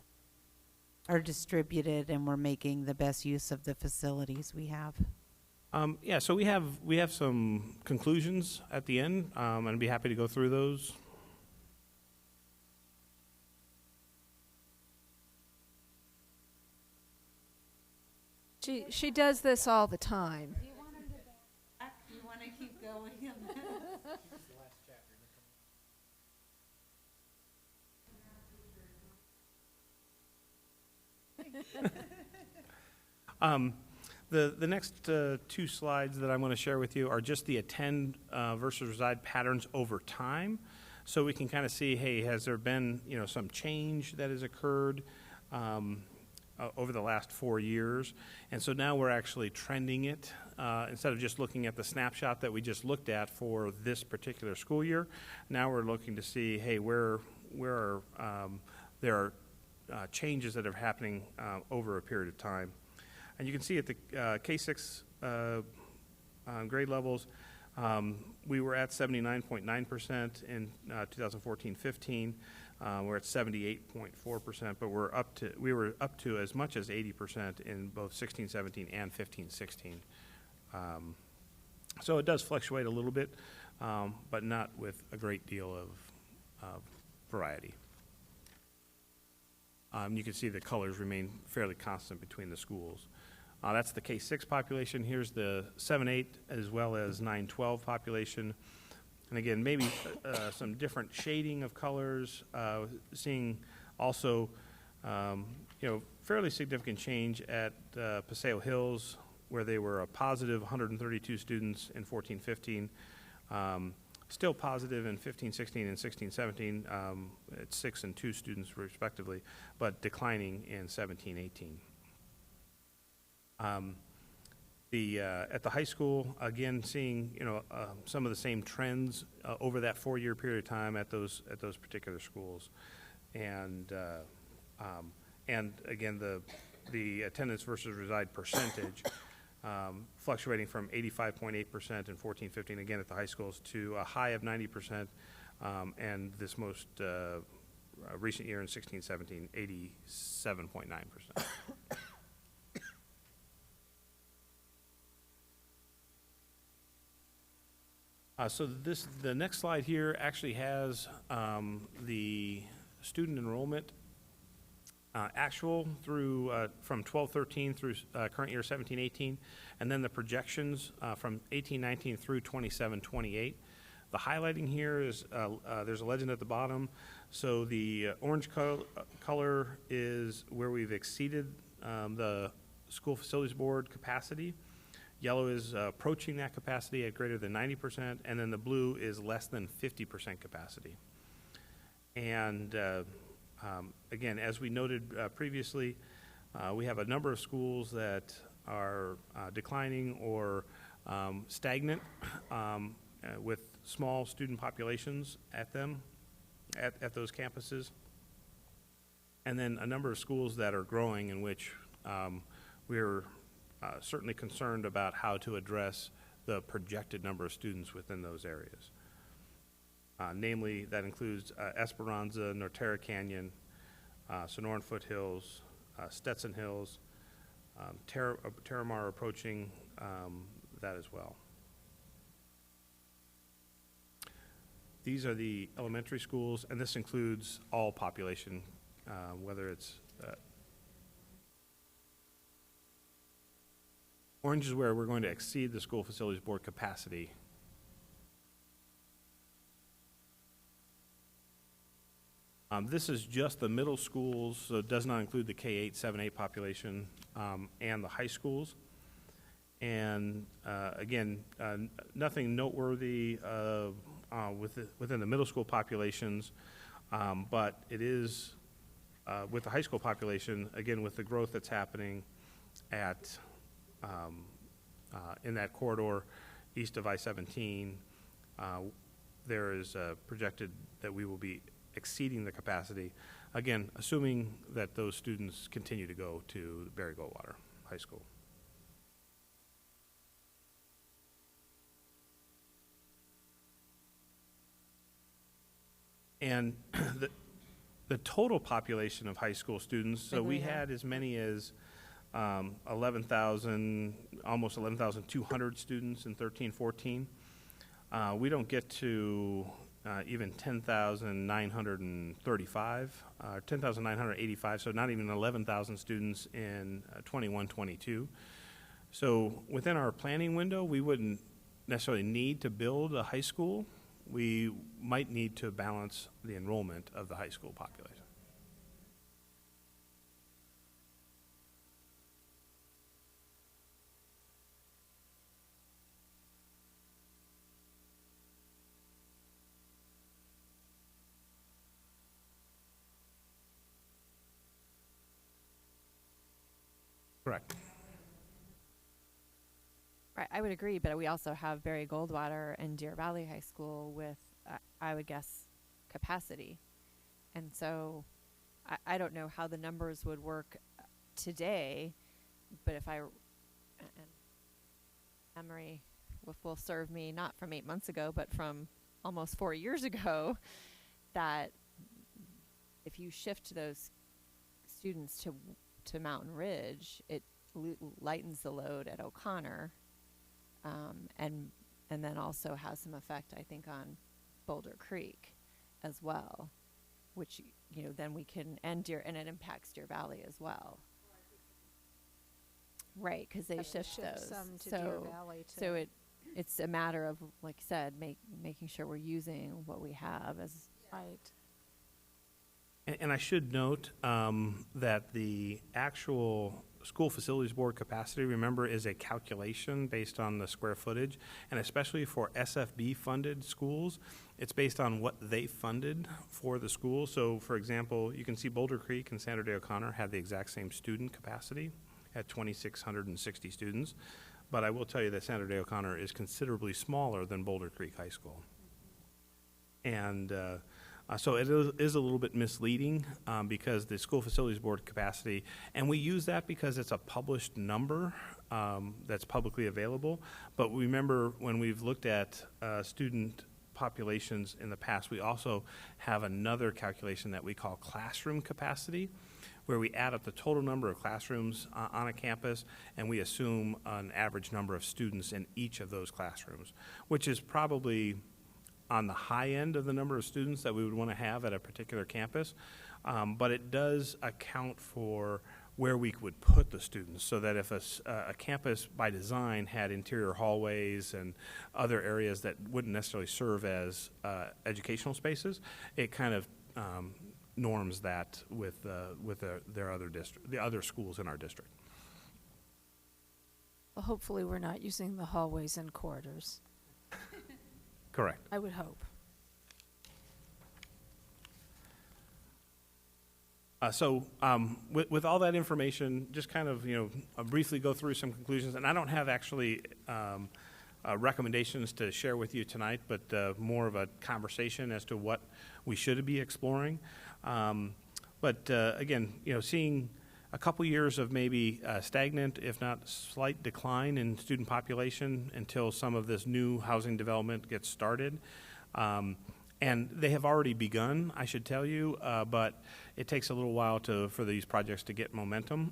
are distributed and we're making the best use of the facilities we have. Yeah, so we have some conclusions at the end, and I'd be happy to go through those. She does this all the time. You want to keep going? The next two slides that I'm going to share with you are just the attend versus reside patterns over time, so we can kind of see, hey, has there been some change that has occurred over the last 4 years? And so now we're actually trending it instead of just looking at the snapshot that we just looked at for this particular school year. Now we're looking to see, hey, where are there are changes that are happening over a period of time. And you can see at the K-6 grade levels, we were at 79.9% in 2014-15. We're at 78.4%, but we were up to as much as 80% in both 16-17 and 15-16. So it does fluctuate a little bit, but not with a great deal of variety. You can see the colors remain fairly constant between the schools. That's the K-6 population. Here's the 7-8 as well as 9-12 population. And again, maybe some different shading of colors. Seeing also, fairly significant change at Paseo Hills, where they were a positive 132 students in 14-15. Still positive in 15-16 and 16-17 at 6 and 2 students respectively, but declining in 17-18. At the high school, again, seeing some of the same trends over that 4-year period of time at those particular schools, and again the attendance versus reside percentage fluctuating from 85.8% in 14-15 again at the high schools to a high of 90%, and this most recent year in 16-17, 87.9%. So the next slide here actually has the student enrollment actual through from 12-13 through current year 17-18, and then the projections from 18-19 through 27-28. The highlighting here is there's a legend at the bottom. So the orange color is where we've exceeded the school facilities board capacity. Yellow is approaching that capacity at greater than 90%, and then the blue is less than 50% capacity. And again, as we noted previously, we have a number of schools that are declining or stagnant with small student populations at them, at those campuses. And then a number of schools that are growing, in which we're certainly concerned about how to address the projected number of students within those areas. Namely, that includes Esperanza, Norterra Canyon, Sonoran Foothills, Stetson Hills, Terramar approaching that as well. These are the elementary schools, and this includes all population, whether it's orange is where we're going to exceed the school facilities board capacity. This is just the middle schools, so it does not include the K-8, 7-8 population and the high schools. And again, nothing noteworthy within the middle school populations, but it is with the high school population, again, with the growth that's happening at in that corridor east of I-17, there is projected that we will be exceeding the capacity, again, assuming that those students continue to go to Barry Goldwater High School. And the total population of high school students, so we had as many as 11,000, almost 11,200 students in 13-14. We don't get to even 10,935, 10,985, so not even 11,000 students in 21-22. So within our planning window, we wouldn't necessarily need to build a high school. We might need to balance the enrollment of the high school population. Correct. Right, I would agree, but we also have Barry Goldwater and Deer Valley High School with, I would guess, capacity. And so I don't know how the numbers would work today, but if and memory will serve me not from 8 months ago, but from almost 4 years ago, that if you shift those students to Mountain Ridge, it lightens the load at O'Connor, and then also has some effect, I think, on Boulder Creek as well, which then we can and it impacts Deer Valley as well. Right, because they shift those. Some to Deer Valley too. So it's a matter of, like you said, making sure we're using what we have as right. And I should note that the actual school facilities board capacity, remember, is a calculation based on the square footage, and especially for SFB funded schools, it's based on what they funded for the school. So for example, you can see Boulder Creek and Sandra Day O'Connor had the exact same student capacity at 2,660 students, but I will tell you that Sandra Day O'Connor is considerably smaller than Boulder Creek High School. And so it is a little bit misleading because the school facilities board capacity, and we use that because it's a published number that's publicly available. But remember, when we've looked at student populations in the past, we also have another calculation that we call classroom capacity, where we add up the total number of classrooms on a campus, and we assume an average number of students in each of those classrooms, which is probably on the high end of the number of students that we would want to have at a particular campus, but it does account for where we would put the students, so that if a campus by design had interior hallways and other areas that wouldn't necessarily serve as educational spaces, it kind of norms that with the other schools in our district. Well, hopefully we're not using the hallways and corridors. Correct. I would hope. So with all that information, just kind of, I'll briefly go through some conclusions. And I don't have actually recommendations to share with you tonight, but more of a conversation as to what we should be exploring. But again, seeing a couple years of maybe stagnant, if not slight decline in student population until some of this new housing development gets started. And they have already begun, I should tell you, but it takes a little while for these projects to get momentum.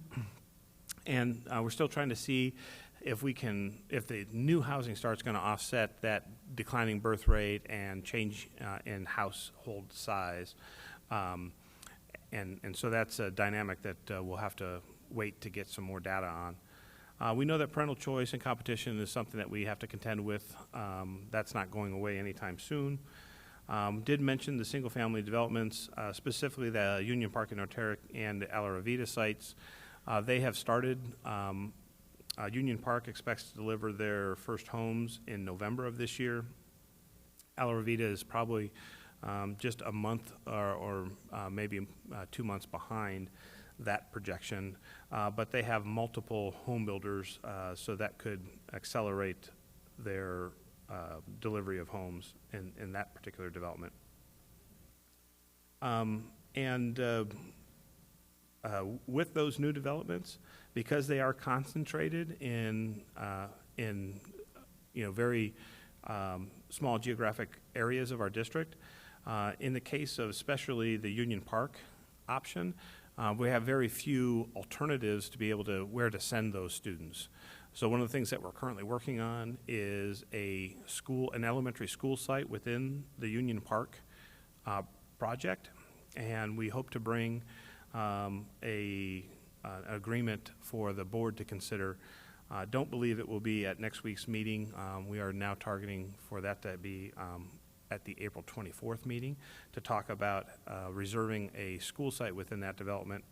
And we're still trying to see if the new housing start's going to offset that declining birth rate and change in household size. And so that's a dynamic that we'll have to wait to get some more data on. We know that parental choice and competition is something that we have to contend with. That's not going away anytime soon. Did mention the single-family developments, specifically the Union Park in Norteric and the Alavita sites. They have started. Union Park expects to deliver their first homes in November of this year. Alavita is probably just a month or maybe 2 months behind that projection, but they have multiple home builders, so that could accelerate their delivery of homes in that particular development. With those new developments, because they are concentrated in very small geographic areas of our district, in the case of especially the Union Park option, we have very few alternatives to be able to where to send those students. So one of the things that we're currently working on is an elementary school site within the Union Park project, and we hope to bring an agreement for the board to consider. Don't believe it will be at next week's meeting. We are now targeting for that to be at the April 24th meeting to talk about reserving a school site within that development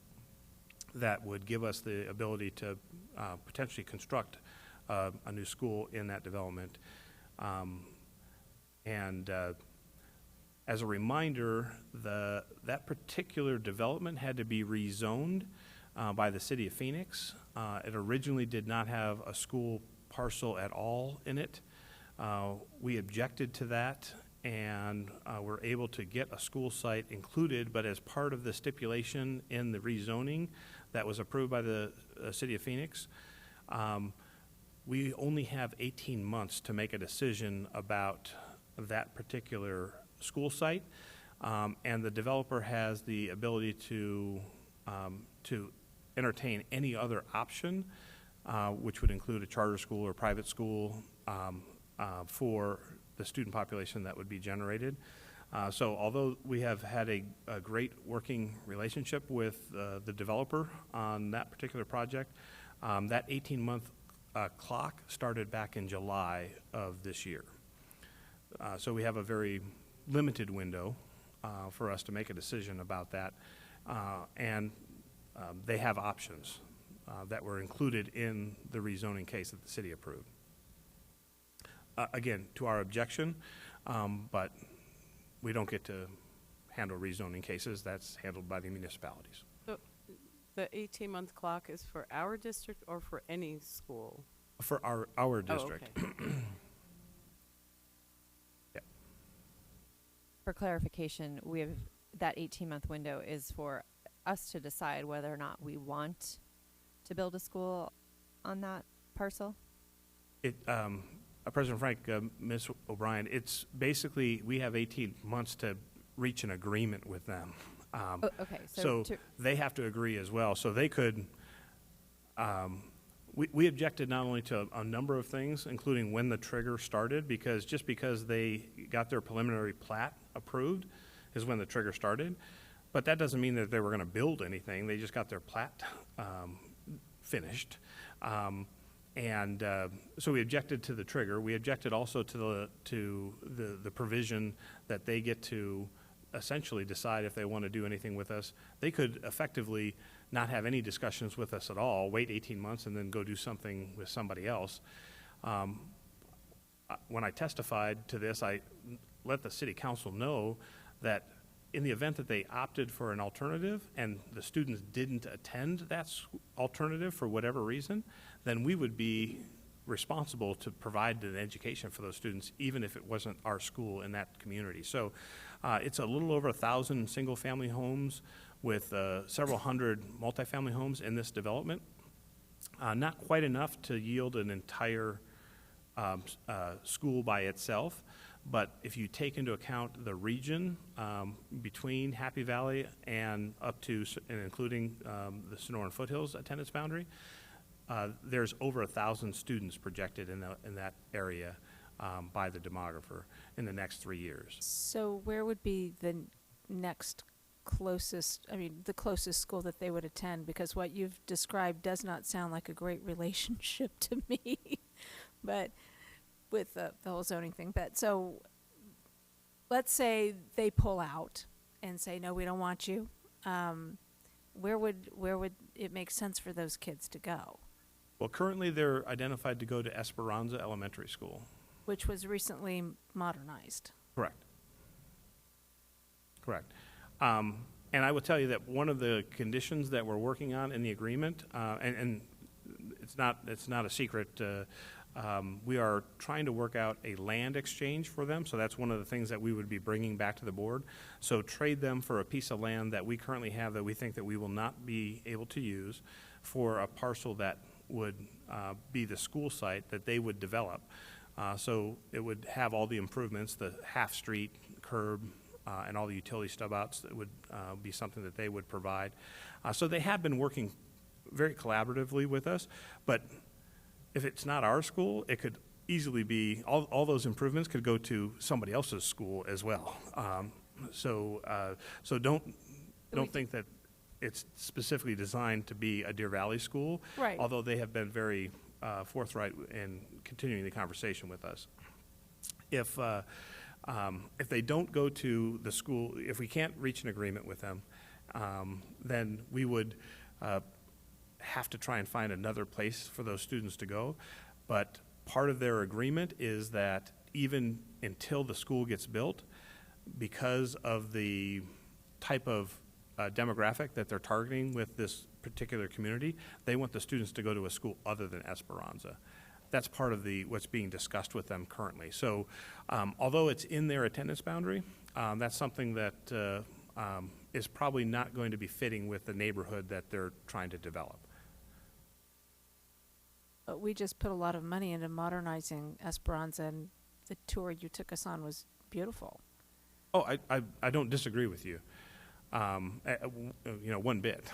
that would give us the ability to potentially construct a new school in that development. As a reminder, that particular development had to be rezoned by the city of Phoenix. It originally did not have a school parcel at all in it. We objected to that and were able to get a school site included, but as part of the stipulation in the rezoning that was approved by the city of Phoenix, we only have 18 months to make a decision about that particular school site, and the developer has the ability to entertain any other option, which would include a charter school or private school for the student population that would be generated. So although we have had a great working relationship with the developer on that particular project, that 18-month clock started back in July of this year. So we have a very limited window for us to make a decision about that, and they have options that were included in the rezoning case that the city approved. Again, to our objection, but we don't get to handle rezoning cases. That's handled by the municipalities. So the 18-month clock is for our district or for any school? For our district. Oh, okay. Yeah. For clarification, we have that 18-month window is for us to decide whether or not we want to build a school on that parcel? President Frank, Ms. O'Brien, it's basically we have 18 months to reach an agreement with them. Okay. So they have to agree as well. So they could, we objected not only to a number of things, including when the trigger started, because just because they got their preliminary plat approved is when the trigger started. But that doesn't mean that they were going to build anything. They just got their plat finished. So we objected to the trigger. We objected also to the provision that they get to essentially decide if they want to do anything with us. They could effectively not have any discussions with us at all, wait 18 months, and then go do something with somebody else. When I testified to this, I let the city council know that in the event that they opted for an alternative and the students didn't attend that alternative for whatever reason, then we would be responsible to provide an education for those students, even if it wasn't our school in that community. So it's a little over 1,000 single-family homes with several hundred multifamily homes in this development. Not quite enough to yield an entire school by itself, but if you take into account the region between Happy Valley and up to and including the Sonoran Foothills attendance boundary, there's over 1,000 students projected in that area by the demographer in the next 3 years. So where would be the next closest, the closest school that they would attend? Because what you've described does not sound like a great relationship to me, but with the whole zoning thing. But so let's say they pull out and say, no, we don't want you. Where would it make sense for those kids to go? Well, currently they're identified to go to Esperanza Elementary School. Which was recently modernized. Correct. Correct. And I will tell you that one of the conditions that we're working on in the agreement, and it's not a secret, we are trying to work out a land exchange for them. So that's one of the things that we would be bringing back to the board. So trade them for a piece of land that we currently have that we think that we will not be able to use for a parcel that would be the school site that they would develop. So it would have all the improvements, the half-street curb, and all the utility stub-outs that would be something that they would provide. So they have been working very collaboratively with us, but if it's not our school, it could easily be, all those improvements could go to somebody else's school as well. So don't think that it's specifically designed to be a Deer Valley school, Right. although they have been very forthright in continuing the conversation with us. If they don't go to the school, if we can't reach an agreement with them, then we would have to try and find another place for those students to go. But part of their agreement is that even until the school gets built, because of the type of demographic that they're targeting with this particular community, they want the students to go to a school other than Esperanza. That's part of what's being discussed with them currently. So although it's in their attendance boundary, that's something that is probably not going to be fitting with the neighborhood that they're trying to develop. But we just put a lot of money into modernizing Esperanza, and the tour you took us on was beautiful. Oh, I don't disagree with you. One bit.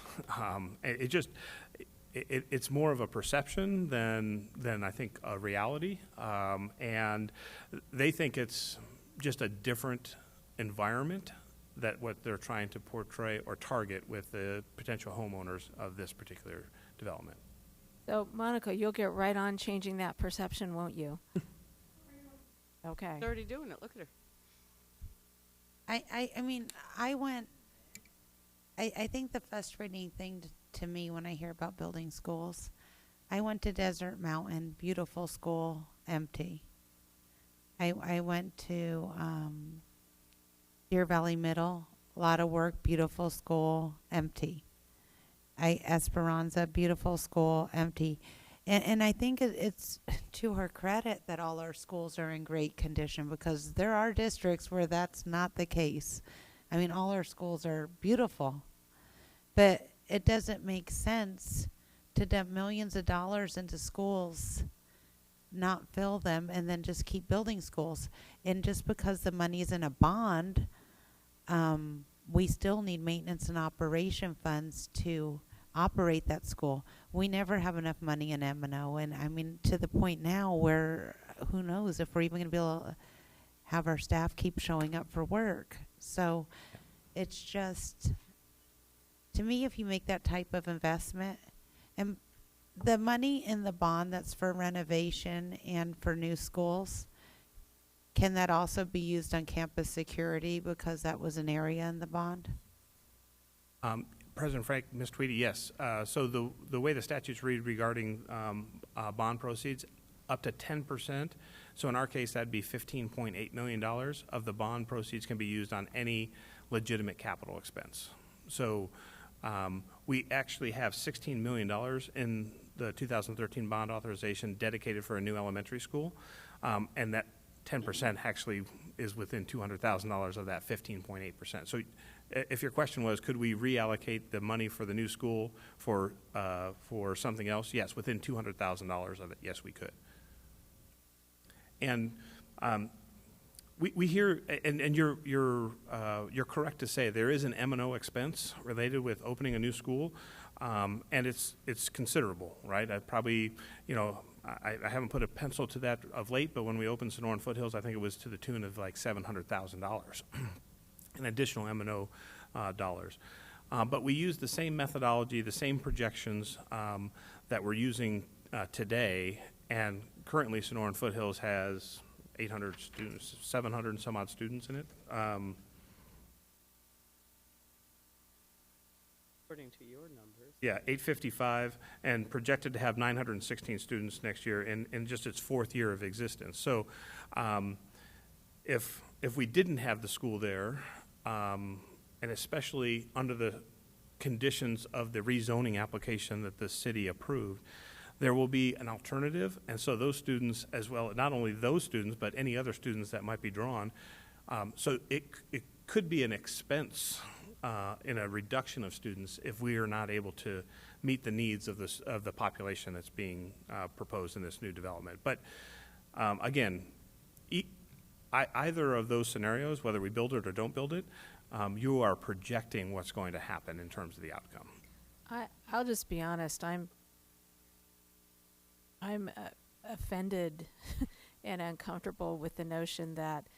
It's more of a perception than I think a reality, and they think it's just a different environment that what they're trying to portray or target with the potential homeowners of this particular development. So, Monica, you'll get right on changing that perception, won't you? Okay. She's already doing it. Look at her. I think the frustrating thing to me when I hear about building schools, I went to Desert Mountain, beautiful school, empty. I went to Deer Valley Middle, a lot of work, beautiful school, empty. Esperanza, beautiful school, empty. And I think it's to her credit that all our schools are in great condition, because there are districts where that's not the case. I mean, all our schools are beautiful, but it doesn't make sense to dump millions of dollars into schools, not fill them, and then just keep building schools. And just because the money is in a bond, we still need maintenance and operation funds to operate that school. We never have enough money in M&O, and I mean, to the point now where who knows if we're even going to be able to have our staff keep showing up for work. So it's just, to me, if you make that type of investment, and the money in the bond that's for renovation and for new schools, can that also be used on campus security, because that was an area in the bond? President Frank, Ms. Tweedy, yes. So the way the statutes read regarding bond proceeds, up to 10%. So in our case, that'd be $15.8 million of the bond proceeds can be used on any legitimate capital expense. So we actually have $16 million in the 2013 bond authorization dedicated for a new elementary school, and that 10% actually is within $200,000 of that 15.8%. So if your question was, could we reallocate the money for the new school for something else? Yes, within $200,000 of it, yes, we could. And we hear, and you're correct to say there is an M&O expense related with opening a new school, and it's considerable, right? I probably, I haven't put a pencil to that of late, but when we opened Sonoran Foothills, I think it was to the tune of like $700,000 in additional M&O dollars. But we use the same methodology, the same projections that we're using today, and currently Sonoran Foothills has 800 students, 700 and some odd students in it. According to your numbers. Yeah, 855, and projected to have 916 students next year in just its 4th year of existence. So if we didn't have the school there, and especially under the conditions of the rezoning application that the city approved, there will be an alternative, and so those students as well, not only those students, but any other students that might be drawn, so it could be an expense in a reduction of students if we are not able to meet the needs of the population that's being proposed in this new development. But again, either of those scenarios, whether we build it or don't build it, you are projecting what's going to happen in terms of the outcome. I'll just be honest. I'm offended and uncomfortable with the notion that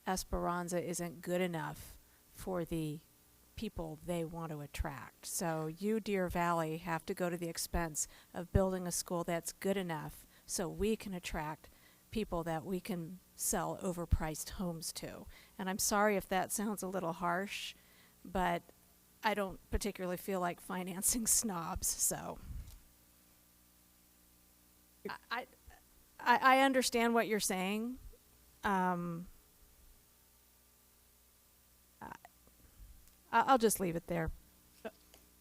Esperanza isn't good enough for the people they want to attract. So you, Deer Valley, have to go to the expense of building a school that's good enough so we can attract people that we can sell overpriced homes to. And I'm sorry if that sounds a little harsh, but I don't particularly feel like financing snobs, so. I understand what you're saying. I'll just leave it there.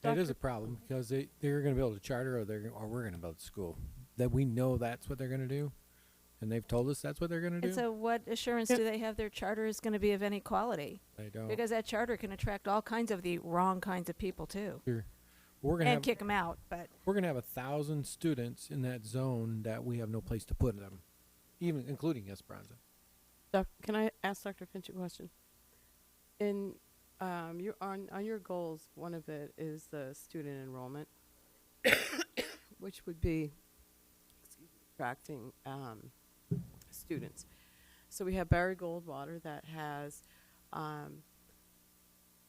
That is a problem because they're going to build a charter, or we're going to build a school. That we know that's what they're going to do, and they've told us that's what they're going to do. And so, what assurance do they have their charter is going to be of any quality? They don't. Because that charter can attract all kinds of the wrong kinds of people too, Sure. We're going and kick them out. But we're going to have 1,000 students in that zone that we have no place to put them, even including Esperanza. Can I ask Dr. Finch a question? In your on your goals, one of it is the student enrollment, which would be attracting students. So we have Barry Goldwater that has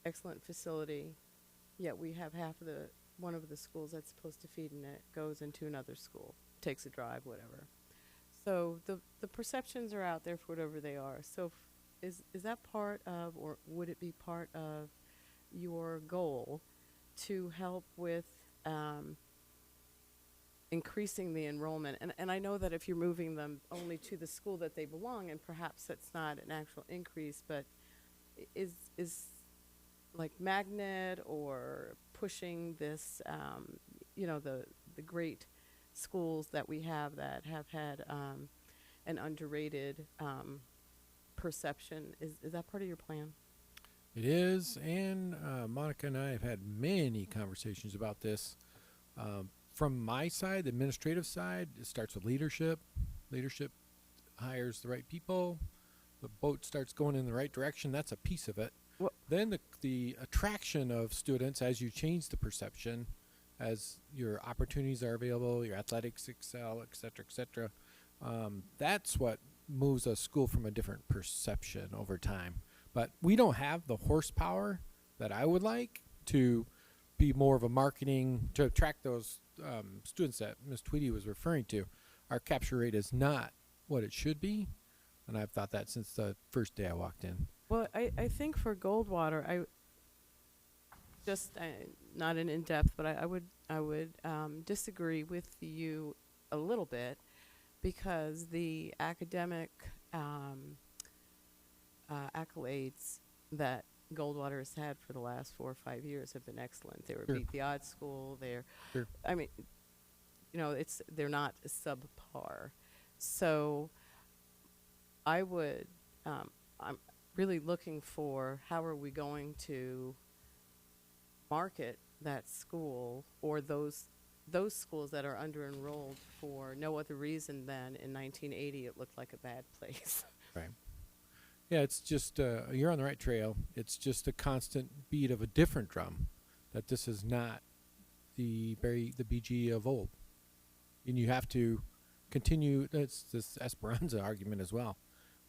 excellent facility, yet we have one of the schools that's supposed to feed in it goes into another school, takes a drive, whatever. So the perceptions are out there for whatever they are. So is that part of, or would it be part of your goal to help with increasing the enrollment? And I know that if you're moving them only to the school that they belong in, perhaps that's not an actual increase, but is like magnet or pushing this, the great schools that we have that have had an underrated perception. Is that part of your plan? It is, and Monica and I have had many conversations about this. From my side, the administrative side, it starts with leadership. Leadership hires the right people. The boat starts going in the right direction. That's a piece of it. Then the attraction of students as you change the perception, as your opportunities are available, your athletics excel, et cetera, that's what moves a school from a different perception over time. But we don't have the horsepower that I would like to be more of a marketing, to attract those students that Ms. Tweedy was referring to. Our capture rate is not what it should be, and I've thought that since the first day I walked in. Well, I think for Goldwater, I just not an in-depth, but I would disagree with you a little bit, because the academic accolades that Goldwater has had for the last 4 or 5 years have been excellent. They were Sure. beat the odds school. They're, Sure. I mean, they're not subpar. So I would, I'm really looking for how are we going to market that school or those schools that are under enrolled for no other reason than in 1980 it looked like a bad place. Right. Yeah, it's just you're on the right trail. It's just a constant beat of a different drum. That this is not the BG of old, and you have to continue. That's this Esperanza argument as well.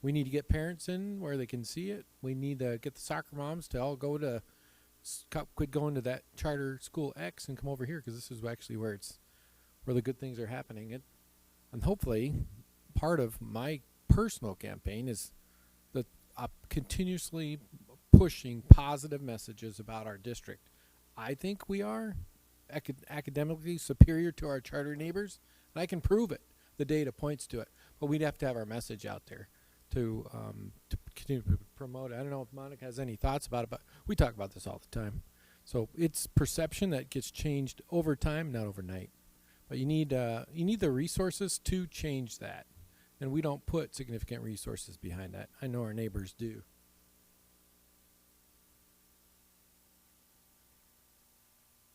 We need to get parents in where they can see it. We need to get the soccer moms to all go to quit going to that charter school X and come over here, because this is actually where the good things are happening. And hopefully, part of my personal campaign is the continuously pushing positive messages about our district. I think we are academically superior to our charter neighbors, and I can prove it. The data points to it. But we'd have to have our message out there to continue to promote it. I don't know if Monica has any thoughts about it, but we talk about this all the time. So it's perception that gets changed over time, not overnight. But you need the resources to change that, and we don't put significant resources behind that. I know our neighbors do.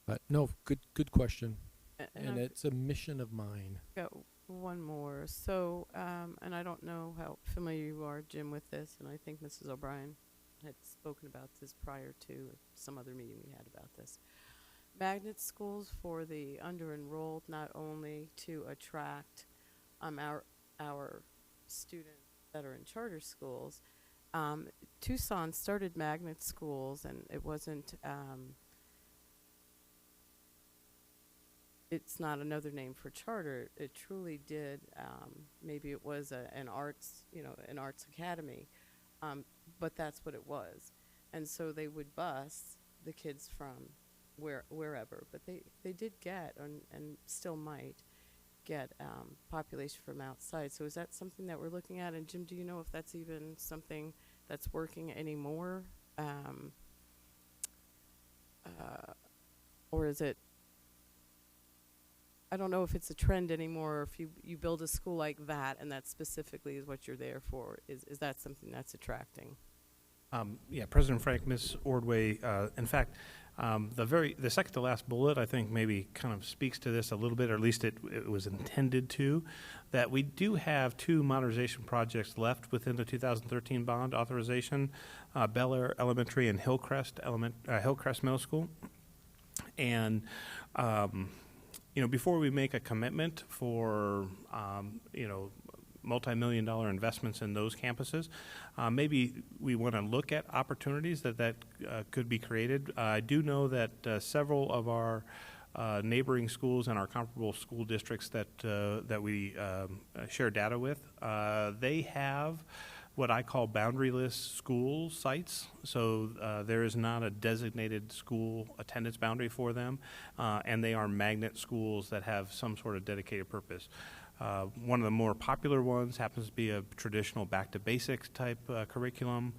But no, good question, and I've it's a mission of mine. got one more. So, and I don't know how familiar you are, Jim, with this, and I think Mrs. O'Brien had spoken about this prior to some other meeting we had about this. Magnet schools for the under-enrolled, not only to attract our students that are in charter schools. Tucson started magnet schools, and it wasn't. It's not another name for charter. It truly did. Maybe it was an arts academy, but that's what it was. And so they would bus the kids from wherever, but they did get and still might get population from outside. So is that something that we're looking at? And Jim, do you know if that's even something that's working anymore, or is it? I don't know if it's a trend anymore, or if you build a school like that and that specifically is what you're there for. Is that something that's attracting? Yeah, President Frank, Ms. Ordway, in fact, the second to last bullet, I think, maybe kind of speaks to this a little bit, or at least it was intended to, that we do have 2 modernization projects left within the 2013 bond authorization, Bel Air Elementary and Hillcrest Middle School. And before we make a commitment for, multi-million-dollar investments in those campuses, maybe we want to look at opportunities that could be created. I do know that several of our neighboring schools and our comparable school districts that we share data with, they have what I call boundaryless school sites. So there is not a designated school attendance boundary for them, and they are magnet schools that have some sort of dedicated purpose. One of the more popular ones happens to be a traditional back to basics type curriculum,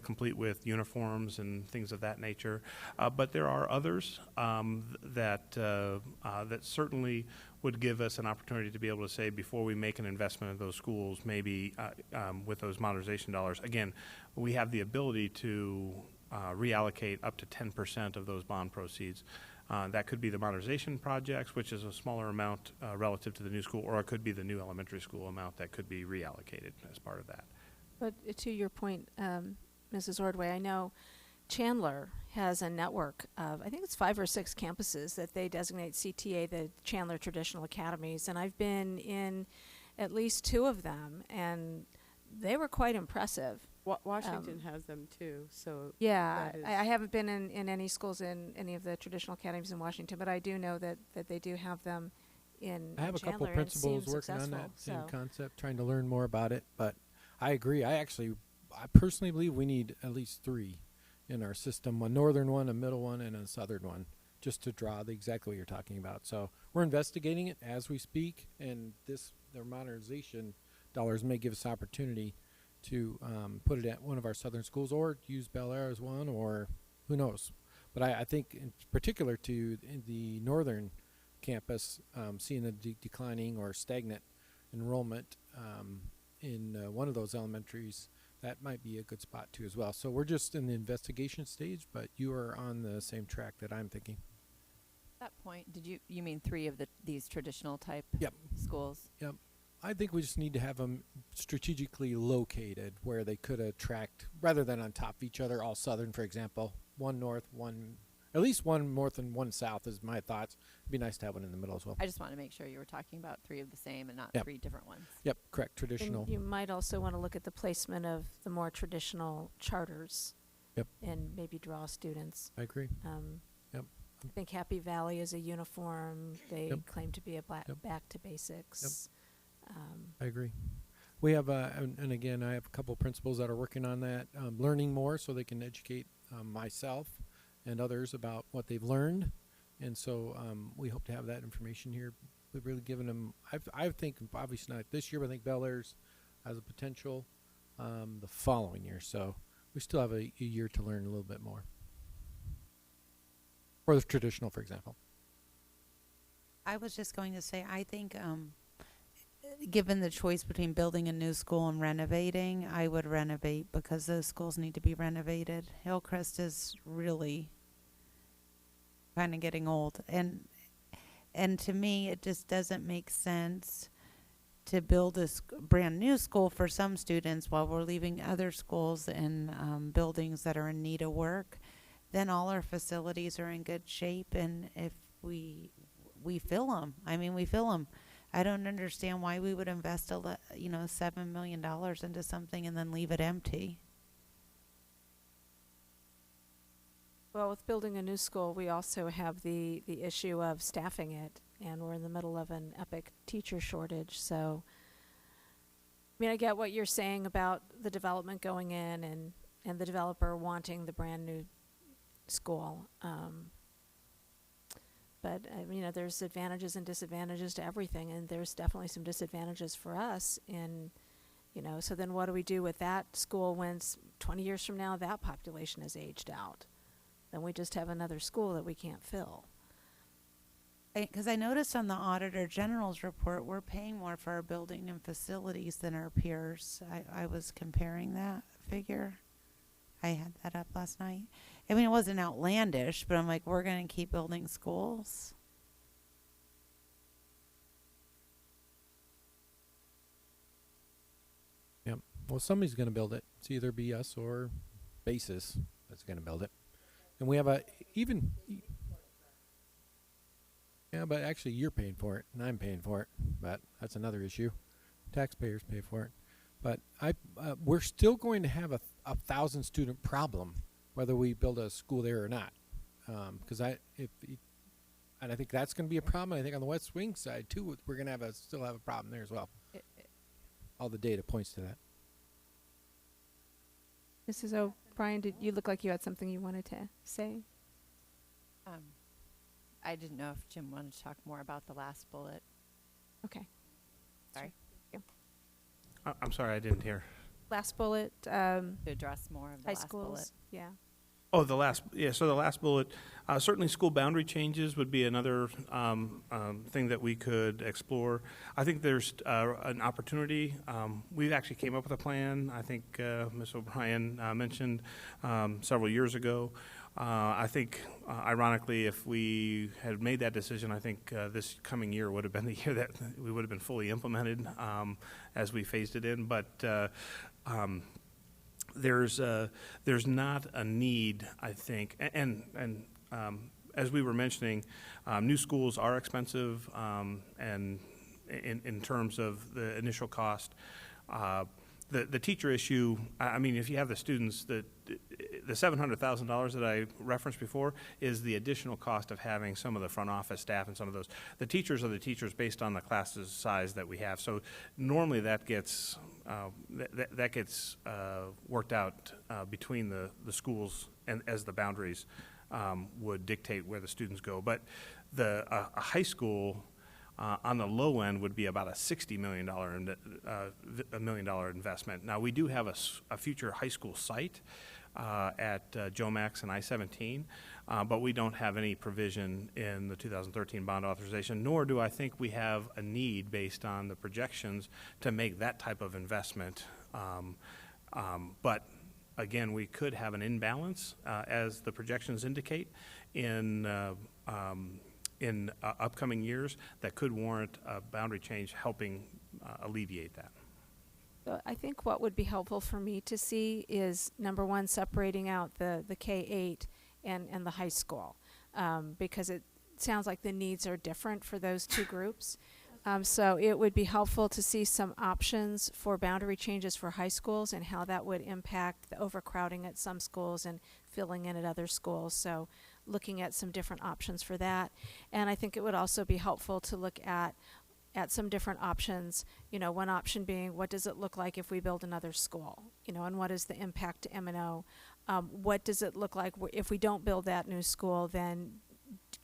complete with uniforms and things of that nature. But there are others that certainly would give us an opportunity to be able to say, before we make an investment in those schools, maybe with those modernization dollars, again, we have the ability to reallocate up to 10% of those bond proceeds. That could be the modernization projects, which is a smaller amount relative to the new school, or it could be the new elementary school amount that could be reallocated as part of that. But to your point, Mrs. Ordway, I know Chandler has a network of, I think it's 5 or 6 campuses that they designate CTA, the Chandler Traditional Academies, and I've been in at least 2 of them, and they were quite impressive. Washington has them too, so yeah, that is I haven't been in any schools in any of the traditional academies in Washington, but I do know that they do have them in I have a Chandler, couple and it principals seems working on successful, that same so. concept, trying to learn more about it. But I agree. I personally believe we need at least 3 in our system: a northern one, a middle one, and a southern one, just to draw exactly what you're talking about. So we're investigating it as we speak, and their modernization dollars may give us opportunity to put it at one of our southern schools, or use Bel Air as one, or who knows. But I think in particular to the northern campus, seeing the declining or stagnant enrollment in one of those elementaries that might be a good spot too as well. So we're just in the investigation stage, but you are on the same track that I'm thinking. At that point, you mean 3 of these traditional type Yep. schools? Yep. I think we just need to have them strategically located where they could attract, rather than on top of each other, all southern, for example. One north, at least one north and one south is my thoughts. It'd be nice to have one in the middle as well. I just want to make sure you were talking about 3 of the same and not Yep. 3 different ones. Yep, correct, traditional. And you might also want to look at the placement of the more traditional charters. Yep. And maybe draw students. I agree. Yep. I think Happy Valley is a uniform. They Yep. claim to be a Yep. back to basics. I agree. We have, and again, I have a couple principals that are working on that, learning more so they can educate myself and others about what they've learned. And so we hope to have that information here. We've really given them, I think, obviously not this year, but I think Bel Air's has a potential the following year. So we still have a year to learn a little bit more. For the traditional, for example. I was just going to say, I think, given the choice between building a new school and renovating, I would renovate because those schools need to be renovated. Hillcrest is really kind of getting old, and to me, it just doesn't make sense to build a brand new school for some students while we're leaving other schools in buildings that are in need of work. Then all our facilities are in good shape, and if we fill them, we fill them. I don't understand why we would invest $7 million into something and then leave it empty. Well, with building a new school, we also have the issue of staffing it, and we're in the middle of an epic teacher shortage. So, I get what you're saying about the development going in and the developer wanting the brand new school. But, there's advantages and disadvantages to everything, and there's definitely some disadvantages for us. So then what do we do with that school when 20 years from now that population is aged out? Then we just have another school that we can't fill. Because I noticed on the Auditor General's report, we're paying more for our building and facilities than our peers. I was comparing that figure. I had that up last night. It wasn't outlandish, but I'm like, we're going to keep building schools. Yep. Well, somebody's going to build it. It's either be us or Basis that's going to build it. And we have but actually you're paying for it and I'm paying for it. But that's another issue. Taxpayers pay for it. But we're still going to have a 1,000 student problem whether we build a school there or not. Because I think that's going to be a problem. I think on the West Wing side too, we're going to still have a problem there as well. All the data points to that. Mrs. O'Brien, did you look like you had something you wanted to say? I didn't know if Jim wanted to talk more about the last bullet. Okay. Sorry. I'm sorry, I didn't hear. Last bullet, To address more of the high last schools. bullet. Yeah. Oh, so the last bullet, certainly school boundary changes would be another thing that we could explore. I think there's an opportunity. We actually came up with a plan, I think Ms. O'Brien mentioned several years ago. I think, ironically, if we had made that decision, I think this coming year would have been the year that we would have been fully implemented as we phased it in. But there's not a need, I think, and as we were mentioning, new schools are expensive, and in terms of the initial cost. The teacher issue, if you have the students, the $700,000 that I referenced before is the additional cost of having some of the front office staff and some of those. The teachers are the teachers based on the classes size that we have. So normally that gets worked out between the schools and as the boundaries would dictate where the students go. But a high school on the low end would be about a $60 million investment. Now, we do have a future high school site at Jomax and I-17, but we don't have any provision in the 2013 bond authorization, nor do I think we have a need based on the projections to make that type of investment But again, we could have an imbalance, as the projections indicate, in upcoming years that could warrant a boundary change, helping alleviate that. So I think what would be helpful for me to see is, number one, separating out the K-8 and the high school, because it sounds like the needs are different for those two groups. So it would be helpful to see some options for boundary changes for high schools and how that would impact the overcrowding at some schools and filling in at other schools. So looking at some different options for that. And I think it would also be helpful to look at some different options, one option being, what does it look like if we build another school, and what is the impact to M&O? What does it look like if we don't build that new school? Then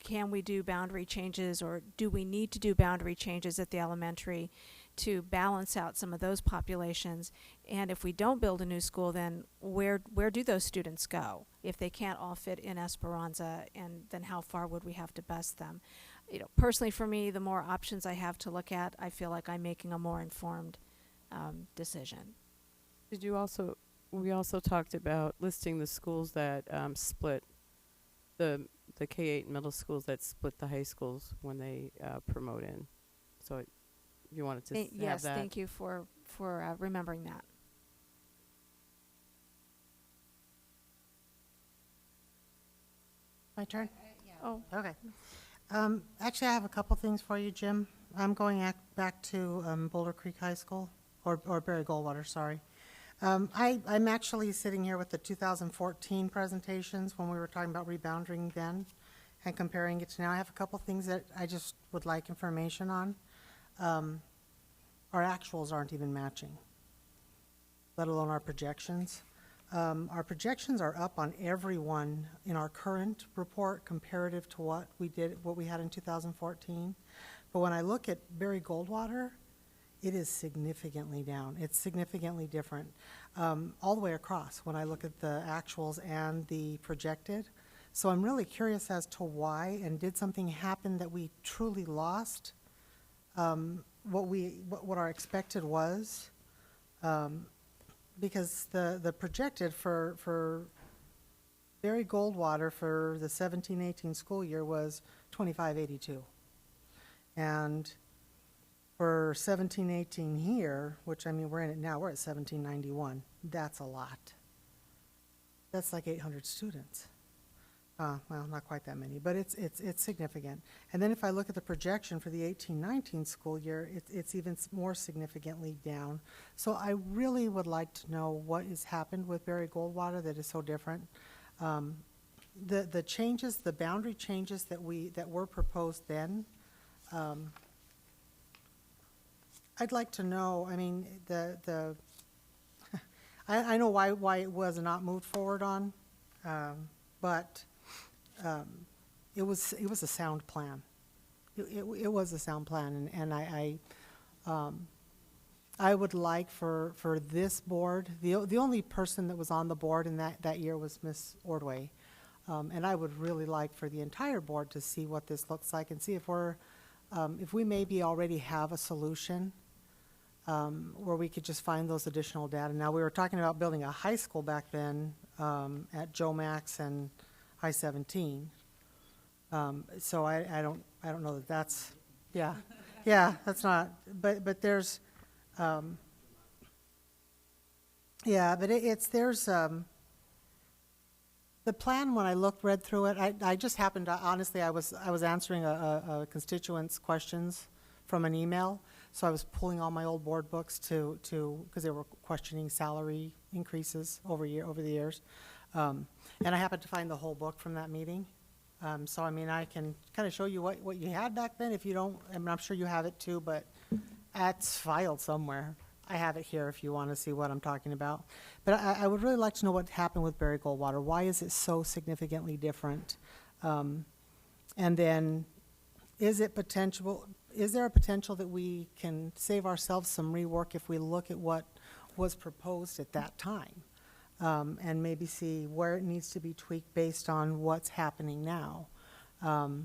can we do boundary changes, or do we need to do boundary changes at the elementary to balance out some of those populations? And if we don't build a new school, then where do those students go if they can't all fit in Esperanza, and then how far would we have to bus them? Personally for me, the more options I have to look at, I feel like I'm making a more informed decision. We also talked about listing the schools that split the K-8 middle schools that split the high schools when they promote in. So if you wanted to have Yes, that. thank you for remembering that. My turn? Oh, Okay. Actually, I have a couple things for you, Jim. I'm going back to Boulder Creek High School, or Barry Goldwater, sorry. I'm actually sitting here with the 2014 presentations when we were talking about rebounding then and comparing it to now. I have a couple things that I just would like information on. Our actuals aren't even matching, let alone our projections. Our projections are up on every one in our current report comparative to what we had in 2014. But when I look at Barry Goldwater, it is significantly down. It's significantly different all the way across when I look at the actuals and the projected. So I'm really curious as to why, and did something happen that we truly lost what our expected was? Because the projected for Barry Goldwater for the 17-18 school year was 2582. And for 17-18 here, which, I mean, we're in it now, we're at 1791. That's a lot. That's like 800 students. Well, not quite that many, but it's significant. And then if I look at the projection for the 18-19 school year, it's even more significantly down. So I really would like to know what has happened with Barry Goldwater that is so different. The changes, the boundary changes that were proposed then, I'd like to know. I mean, I know why it was not moved forward on, but it was a sound plan. It was a sound plan, and I would like for this board. The only person that was on the board in that year was Miss Ordway, and I would really like for the entire board to see what this looks like and see if we maybe already have a solution. Where we could just find those additional data. Now, we were talking about building a high school back then at Joe Max and I-17. So I don't know that that's, yeah, that's not. But there's, there's the plan. When I read through it, I just happened to, honestly, I was answering a constituent's questions from an email. So I was pulling all my old board books because they were questioning salary increases over the years. And I happened to find the whole book from that meeting. So, I mean, I can kind of show you what you had back then. If you don't, I mean, I'm sure you have it too, but it's filed somewhere. I have it here if you want to see what I'm talking about. But I would really like to know what happened with Barry Goldwater. Why is it so significantly different? And then is there a potential that we can save ourselves some rework if we look at what was proposed at that time, and maybe see where it needs to be tweaked based on what's happening now? So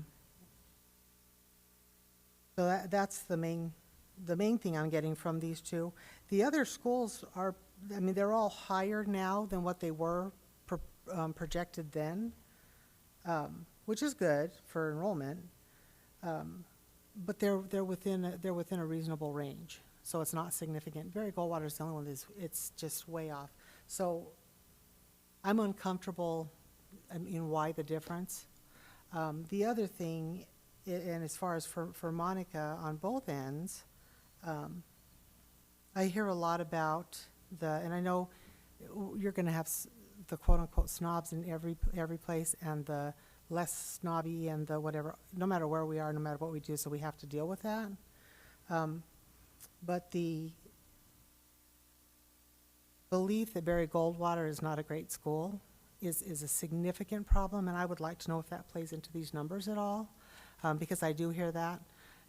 that's the main thing I'm getting from these two. The other schools are I mean, they're all higher now than what they were projected then, which is good for enrollment. But they're within a reasonable range, so it's not significant. Barry Goldwater is the only one it's just way off. So I'm uncomfortable in why the difference. The other thing, and as far as for Monica on both ends, I hear a lot about and I know you're going to have the quote-unquote snobs in every place, and the less snobby and the whatever, no matter where we are, no matter what we do, so we have to deal with that. But the belief that Barry Goldwater is not a great school is a significant problem, and I would like to know if that plays into these numbers at all, because I do hear that.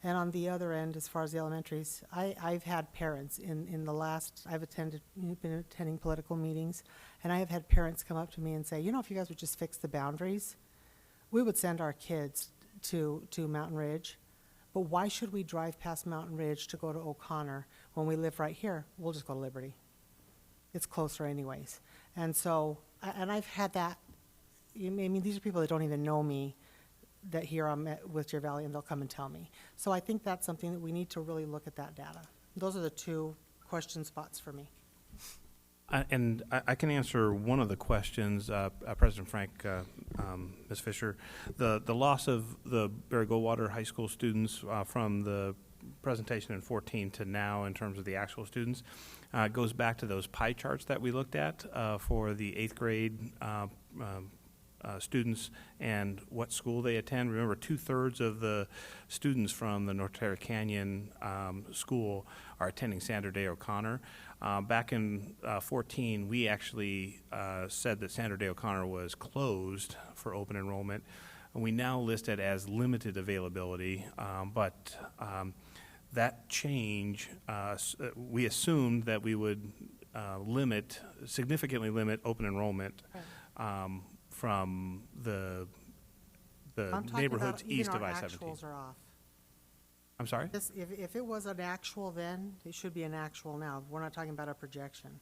And on the other end, as far as the elementaries, I've had parents in the last, been attending political meetings, and I have had parents come up to me and say, if you guys would just fix the boundaries, we would send our kids to Mountain Ridge. But why should we drive past Mountain Ridge to go to O'Connor when we live right here? We'll just go to Liberty. It's closer anyways. And so, and I've had that, I mean, these are people that don't even know me, that here I'm with Deer Valley, and they'll come and tell me. So I think that's something that we need to really look at that data. Those are the two question spots for me. And I can answer one of the questions, President Frank, Ms. Fisher. The loss of the Barry Goldwater High School students from the presentation in 14 to now in terms of the actual students goes back to those pie charts that we looked at for the 8th grade students and what school they attend. Remember, 2/3 of the students from the North Terra Canyon school are attending Sandra Day O'Connor. Back in 14, we actually said that Sandra Day O'Connor was closed for open enrollment, and we now list it as limited availability, but that change, we assumed that we would significantly limit open enrollment from the I'm talking neighborhoods about even east of our I-17. actuals are off. I'm sorry? If it was an actual then, it should be an actual now. We're not talking about a projection.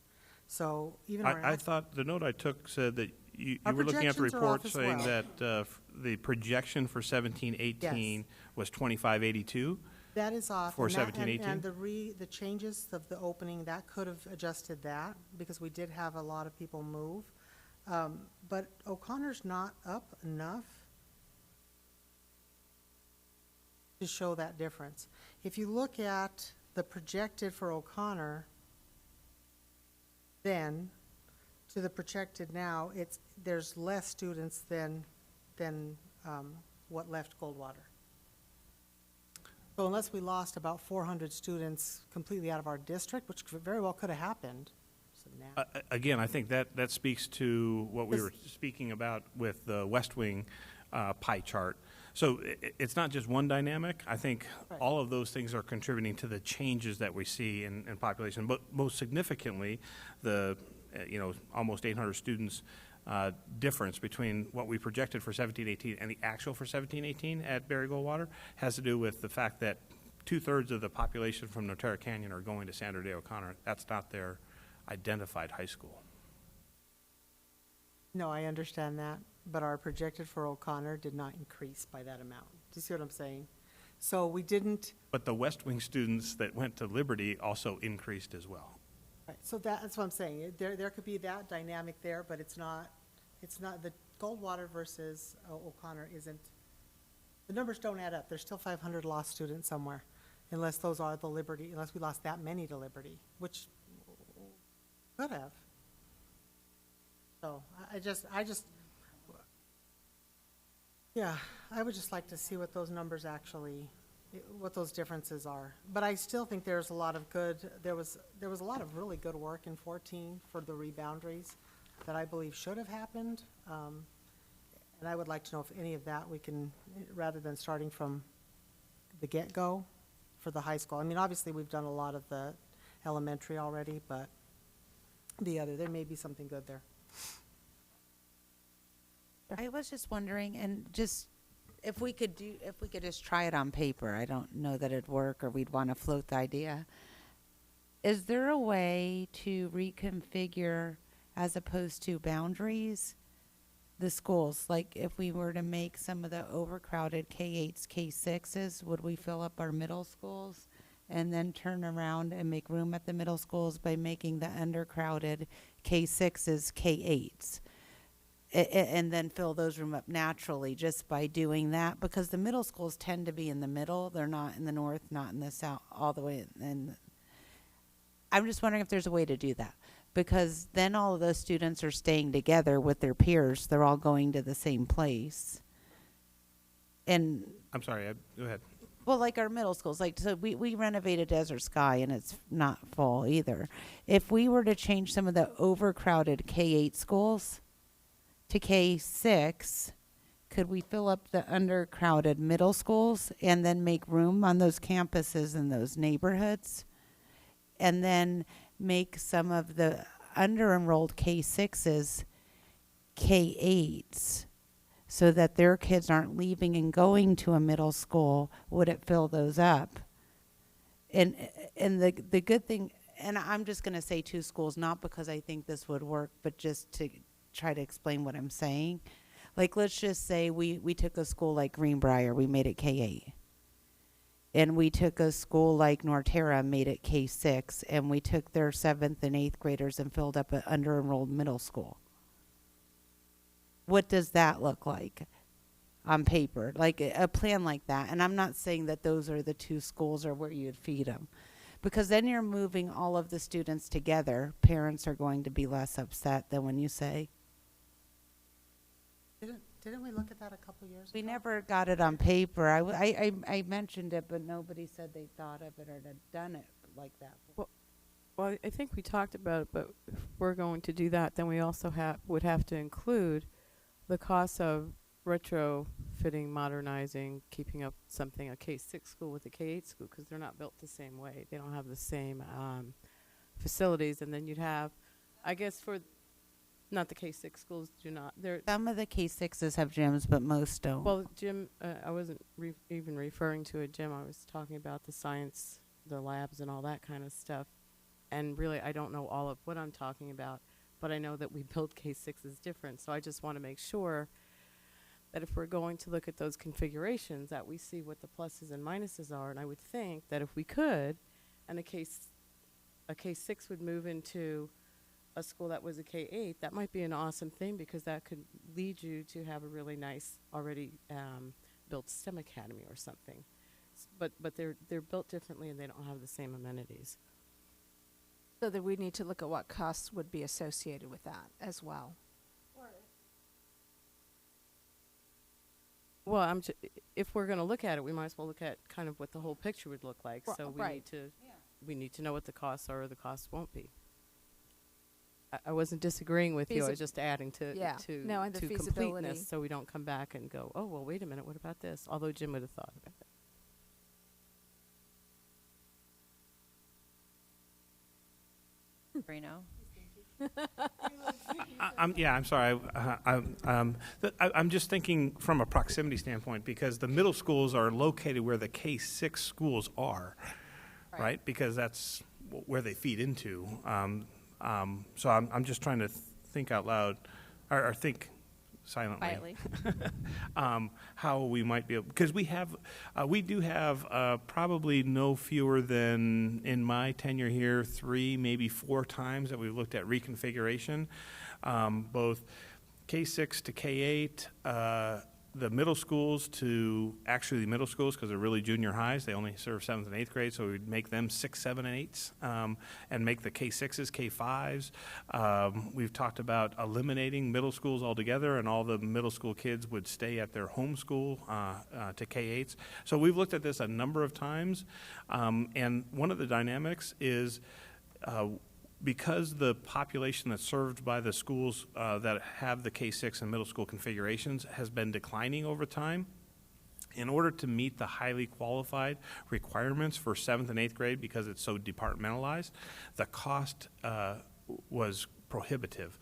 So even I thought the note I took said that you Our were looking at the projections are off report as saying well. that the projection for 17-18 was 2582. that is off. For and that- 17-18? And the changes of the opening, that could have adjusted that, because we did have a lot of people move. But O'Connor's not up enough to show that difference. If you look at the projected for O'Connor then to the projected now, there's less students than what left Goldwater. So unless we lost about 400 students completely out of our district, which very well could have happened. So now, Again, I think that speaks to what we This- were speaking about with the West Wing pie chart. So it's not just one dynamic. I think Right. all of those things are contributing to the changes that we see in population. But most significantly, the almost 800 students difference between what we projected for 17-18 and the actual for 17-18 at Barry Goldwater has to do with the fact that 2/3 of the population from Noterra Canyon are going to Sandra Day O'Connor. That's not their identified high school. no, I understand that, but our projected for O'Connor did not increase by that amount. Do you see what I'm saying? So we didn't, But the West Wing students that went to Liberty also increased as well. right, so that's what I'm saying. There could be that dynamic there, but it's not the Goldwater versus O'Connor isn't, the numbers don't add up. There's still 500 lost students somewhere, unless those are the Liberty, unless we lost that many to Liberty, which could have. So I just, yeah, I would just like to see what those numbers actually, what those differences are. But I still think there's a lot of there was a lot of really good work in 14 for the reboundaries that I believe should have happened. And I would like to know if any of that we can, rather than starting from the get-go for the high school. I mean, obviously, we've done a lot of the elementary already, but there may be something good there. I was just wondering, and just if we could just try it on paper. I don't know that it'd work, or we'd want to float the idea. Is there a way to reconfigure, as opposed to boundaries, the schools? Like if we were to make some of the overcrowded K-8s, K-6s, would we fill up our middle schools and then turn around and make room at the middle schools by making the undercrowded K-6s, K-8s? And then fill those room up naturally just by doing that, because the middle schools tend to be in the middle. They're not in the north, not in the south, all the way in. I'm just wondering if there's a way to do that, because then all of those students are staying together with their peers. They're all going to the same place. And I'm sorry, go ahead. well, like our middle schools, like, so we renovated Desert Sky and it's not full either. If we were to change some of the overcrowded K-8 schools to K-6, could we fill up the undercrowded middle schools and then make room on those campuses in those neighborhoods? And then make some of the under-enrolled K-6s K-8s, so that their kids aren't leaving and going to a middle school? Would it fill those up? And the good thing, and I'm just going to say 2 schools, not because I think this would work, but just to try to explain what I'm saying. Like, let's just say we took a school like Greenbrier, we made it K-8. And we took a school like Norterra, made it K-6, and we took their 7th and 8th graders and filled up an under-enrolled middle school. What does that look like on paper? Like a plan like that. And I'm not saying that those are the 2 schools or where you'd feed them, because then you're moving all of the students together. Parents are going to be less upset than when you say, Didn't we look at that a couple years ago? we never got it on paper. I mentioned it, but nobody said they thought of it or had done it like that. Well, I think we talked about it, but if we're going to do that, then we also would have to include the cost of retrofitting, modernizing, keeping up a K-6 school with a K-8 school, because they're not built the same way. They don't have the same facilities. And then you'd have, I guess, not the K-6 schools do not. Some of the K-6s have gyms, but most don't. Well, gym, I wasn't even referring to a gym. I was talking about the science, the labs, and all that kind of stuff. And really, I don't know all of what I'm talking about, but I know that we build K-6s different. So I just want to make sure that if we're going to look at those configurations, that we see what the pluses and minuses are. And I would think that if we could, and a K-6 would move into a school that was a K-8, that might be an awesome thing, because that could lead you to have a really nice, already built STEM academy or something. But they're built differently, and they don't have the same amenities. So that we need to look at what costs would be associated with that as well. Well, if we're going to look at it, we might as well look at kind of what the whole picture would look like. So we need to know what the costs are, or the costs won't be. I wasn't disagreeing with you. I was just adding to and the to feasibility. completeness, so we don't come back and go, oh, well, wait a minute, what about this? Although Jim would have thought about it. Reno? I'm sorry. I'm just thinking from a proximity standpoint, because the middle schools are located where the K-6 schools are, right? Because that's where they feed into. So I'm just trying to think out loud, or think silently. Quietly. How we might be able, because we do have probably no fewer than, in my tenure here, 3, maybe 4 times that we've looked at reconfiguration, both K-6 to K-8, the middle schools to actually middle schools, because they're really junior highs. They only serve 7th and 8th grade, so we'd make them 6, 7, and 8s, and make the K-6s, K-5s. We've talked about eliminating middle schools altogether, and all the middle school kids would stay at their home school to K-8s. So we've looked at this a number of times, and one of the dynamics is because the population that's served by the schools that have the K-6 and middle school configurations has been declining over time, in order to meet the highly qualified requirements for 7th and 8th grade, because it's so departmentalized, the cost was prohibitive.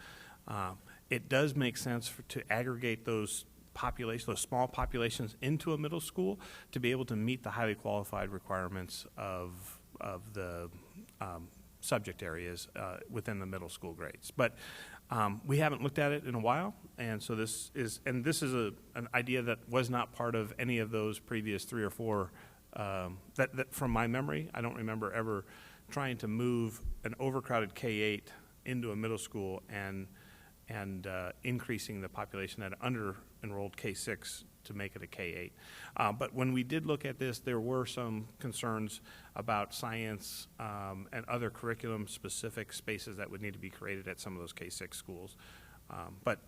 It does make sense to aggregate those small populations into a middle school to be able to meet the highly qualified requirements of the subject areas within the middle school grades. But we haven't looked at it in a while, and so this is an idea that was not part of any of those previous 3 or 4 that from my memory. I don't remember ever trying to move an overcrowded K-8 into a middle school and increasing the population at under-enrolled K-6 to make it a K-8. But when we did look at this, there were some concerns about science and other curriculum-specific spaces that would need to be created at some of those K-6 schools. But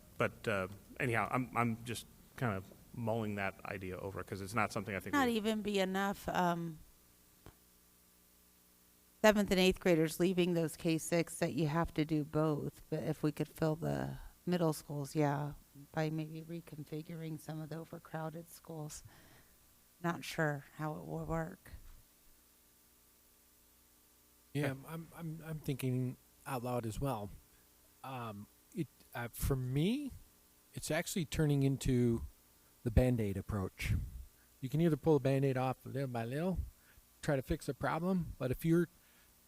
anyhow, I'm just kind of mulling that idea over because it's not something I think Not even be enough 7th and 8th graders leaving those K-6 that you have to do both. But if we could fill the middle schools, yeah, by maybe reconfiguring some of the overcrowded schools. Not sure how it will work. Yeah, I'm thinking out loud as well. For me, it's actually turning into the Band-Aid approach. You can either pull the Band-Aid off little by little, try to fix a problem, but if you're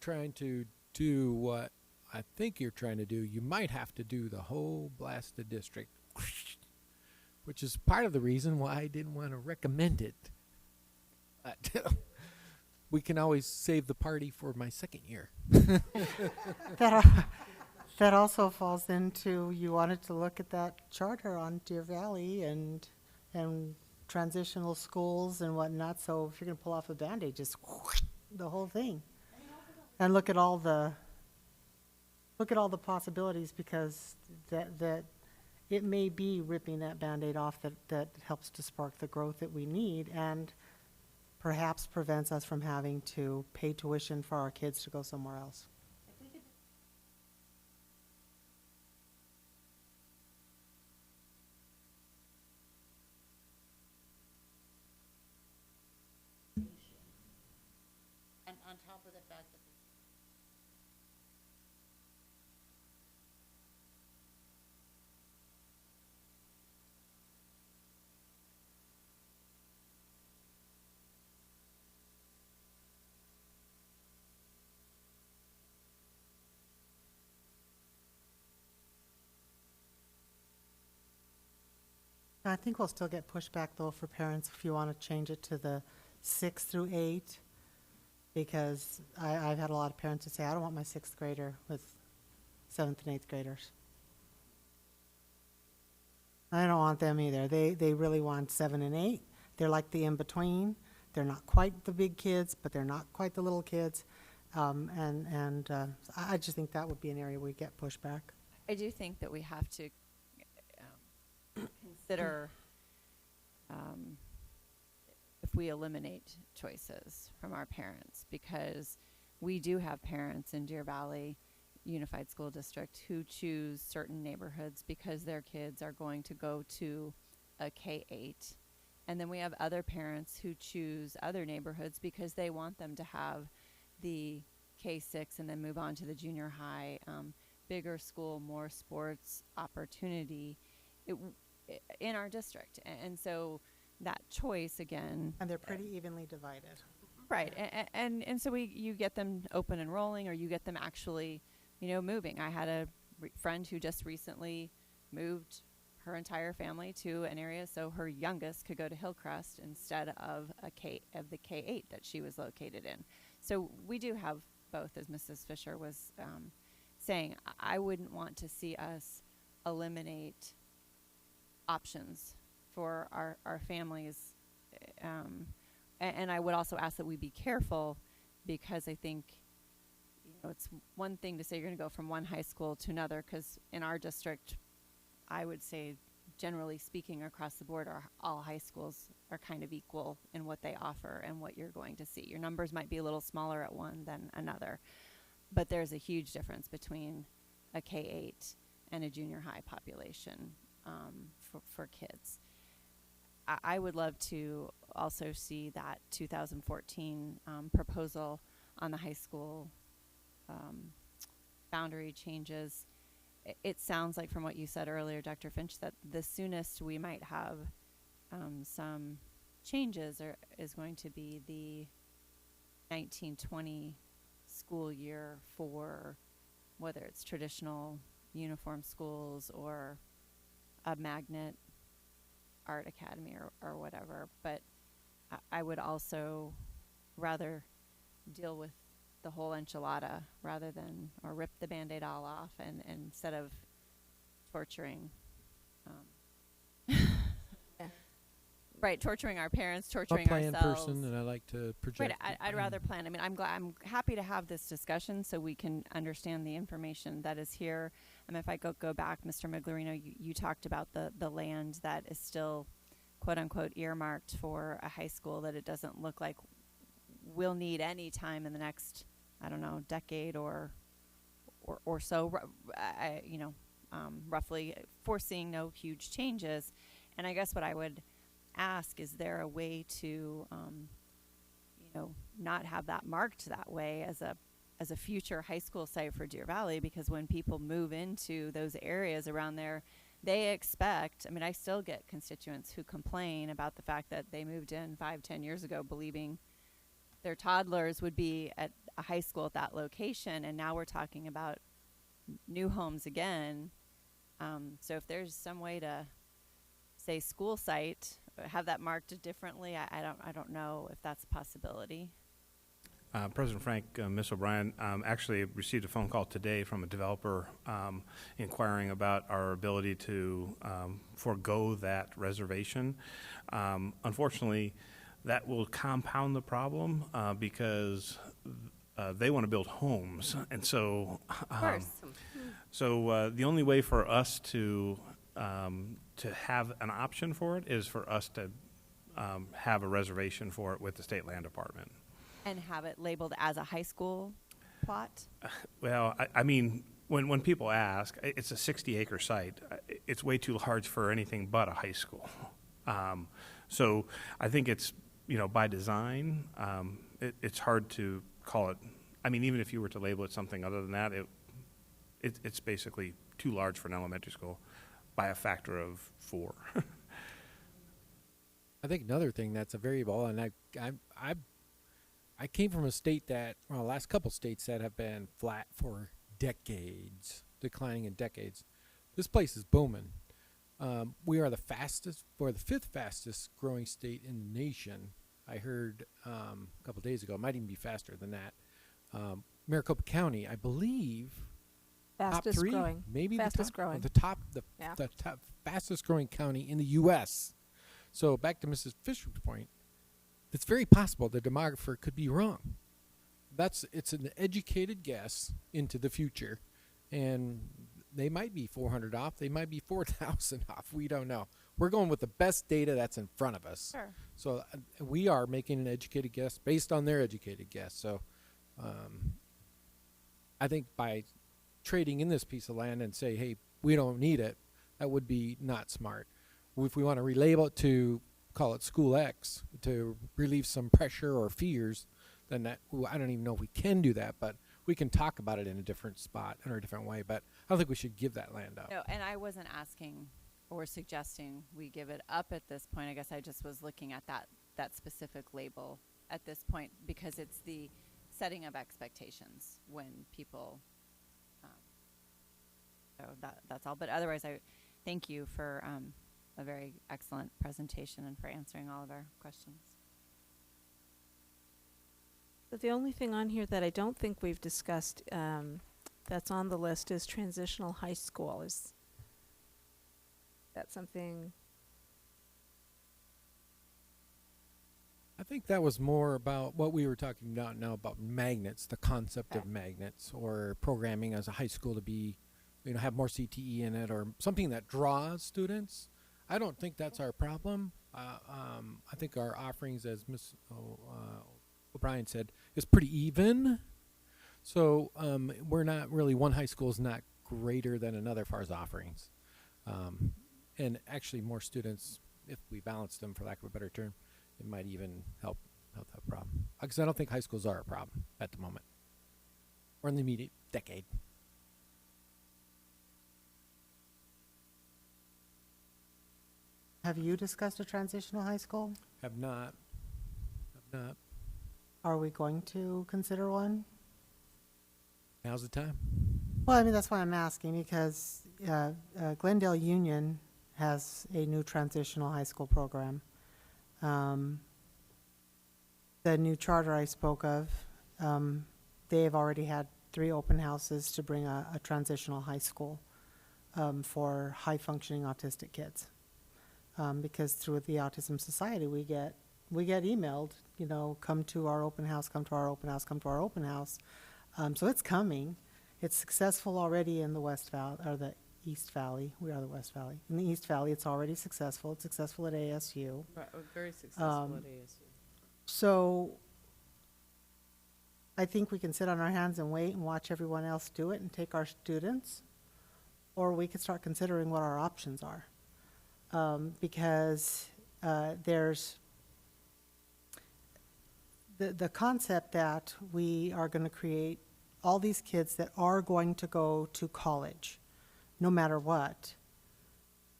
trying to do what I think you're trying to do, you might have to do the whole blasted district, which is part of the reason why I didn't want to recommend it. But we can always save the party for my second year. That also falls into, you wanted to look at that charter on Deer Valley and transitional schools and whatnot. So if you're going to pull off a Band-Aid, just the whole thing. And look at all the possibilities, because that it may be ripping that Band-Aid off that helps to spark the growth that we need, and perhaps prevents us from having to pay tuition for our kids to go somewhere else. And on top of the fact that I think we'll still get pushback, though, for parents if you want to change it to the 6 through 8, because I've had a lot of parents who say, I don't want my 6th grader with 7th and 8th graders. I don't want them either. They really want 7 and 8. They're like the in-between. They're not quite the big kids, but they're not quite the little kids. I just think that would be an area where we get pushback. I do think that we have to consider if we eliminate choices from our parents, because we do have parents in Deer Valley Unified School District who choose certain neighborhoods because their kids are going to go to a K-8. And then we have other parents who choose other neighborhoods because they want them to have the K-6 and then move on to the junior high, bigger school, more sports opportunity in our district. And so that choice, again. And they're pretty evenly divided. Right. And so you get them open and rolling, or you get them actually, moving. I had a friend who just recently moved her entire family to an area so her youngest could go to Hillcrest instead of the K-8 that she was located in. So we do have both, as Mrs. Fisher was saying. I wouldn't want to see us eliminate options for our families. And I would also ask that we be careful, because I think it's one thing to say you're going to go from one high school to another, because in our district, I would say, generally speaking, across the board, all high schools are kind of equal in what they offer and what you're going to see. Your numbers might be a little smaller at one than another, but there's a huge difference between a K-8 and a junior high population for kids. I would love to also see that 2014 proposal on the high school boundary changes. It sounds like, from what you said earlier, Dr. Finch, that the soonest we might have some changes is going to be the 1920 school year for whether it's traditional uniform schools or a magnet art academy or whatever. But I would also rather deal with the whole enchilada rather than, or rip the Band-Aid all off and instead of torturing, Yeah. right, torturing our parents, I'm a torturing plan ourselves. person, and I like to project. Right, I'd rather plan. I mean, I'm happy to have this discussion so we can understand the information that is here. If I go back, Mr. Miglerino, you talked about the land that is still, quote unquote, earmarked for a high school that it doesn't look like we'll need any time in the next, I don't know, decade or so. Roughly foreseeing no huge changes. And I guess what I would ask, is there a way to not have that marked that way as a future high school site for Deer Valley? Because when people move into those areas around there, they expect, I still get constituents who complain about the fact that they moved in 5-10 years ago believing their toddlers would be at a high school at that location, and now we're talking about new homes again. So if there's some way to say school site, have that marked differently, I don't know if that's a possibility. President Frank, Ms. O'Brien, actually received a phone call today from a developer inquiring about our ability to forego that reservation. Unfortunately, that will compound the problem because they want to build homes, and so Of course. the only way for us to have an option for it is for us to have a reservation for it with the State Land Department. And have it labeled as a high school plot? Well, when people ask, it's a 60-acre site. It's way too large for anything but a high school. So I think it's, by design, it's hard to call it. Even if you were to label it something other than that, it's basically too large for an elementary school by a factor of 4. I think another thing that's a variable, and I came from a state that, last couple states that have been flat for decades, declining in decades. This place is booming. We are the 5th fastest growing state in the nation. I heard a couple days ago, it might even be faster than that. Maricopa County, I believe, Fastest top 3, growing. maybe Fastest the top, growing. the top fastest growing county in the U.S. So back to Mrs. Fisher's point, it's very possible the demographer could be wrong. It's an educated guess into the future, and they might be 400 off, they might be 4,000 off. We don't know. We're going with the best data that's in front of us. Sure. So we are making an educated guess based on their educated guess. So I think by trading in this piece of land and say, hey, we don't need it, that would be not smart. If we want to relabel it to call it School X to relieve some pressure or fears, then I don't even know if we can do that, but we can talk about it in a different spot or a different way. But I don't think we should give that land up. No, and I wasn't asking or suggesting we give it up at this point. I guess I just was looking at that specific label at this point because it's the setting of expectations when people. So that's all. But otherwise, I thank you for a very excellent presentation and for answering all of our questions. But the only thing on here that I don't think we've discussed that's on the list is transitional high school. Is that something? I think that was more about what we were talking about now about magnets, the concept of magnets, or programming as a high school to be, have more CTE in it, or something that draws students. I don't think that's our problem. I think our offerings, as Ms. O'Brien said, is pretty even. So we're not really, one high school is not greater than another as far as offerings. And actually more students, if we balance them, for lack of a better term, it might even help that problem. Because I don't think high schools are a problem at the moment or in the immediate decade. Have you discussed a transitional high school? Have not. Are we going to consider one? Now's the time. Well, I mean, that's why I'm asking, because Glendale Union has a new transitional high school program. The new charter I spoke of, they have already had 3 open houses to bring a transitional high school for high-functioning autistic kids. Because through the Autism Society, we get emailed, you know, come to our open house, come to our open house, come to our open house. So it's coming. It's successful already in the West Valley, or the East Valley. We are the West Valley. In the East Valley, it's already successful. It's successful at ASU. Very successful at ASU. So I think we can sit on our hands and wait and watch everyone else do it and take our students, or we could start considering what our options are. Because there's the concept that we are going to create all these kids that are going to go to college, no matter what,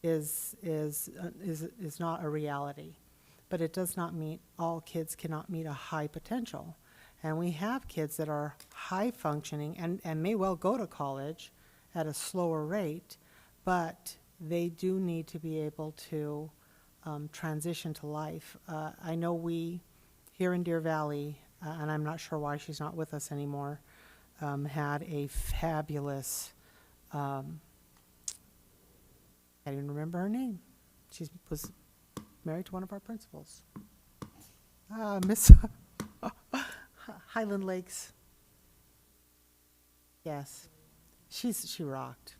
is not a reality. But it does not mean all kids cannot meet a high potential. And we have kids that are high functioning and may well go to college at a slower rate, but they do need to be able to transition to life. I know we, here in Deer Valley, and I'm not sure why she's not with us anymore, had a fabulous, I can't even remember her name. She was married to one of our principals. Miss Highland Lakes. Yes, she rocked.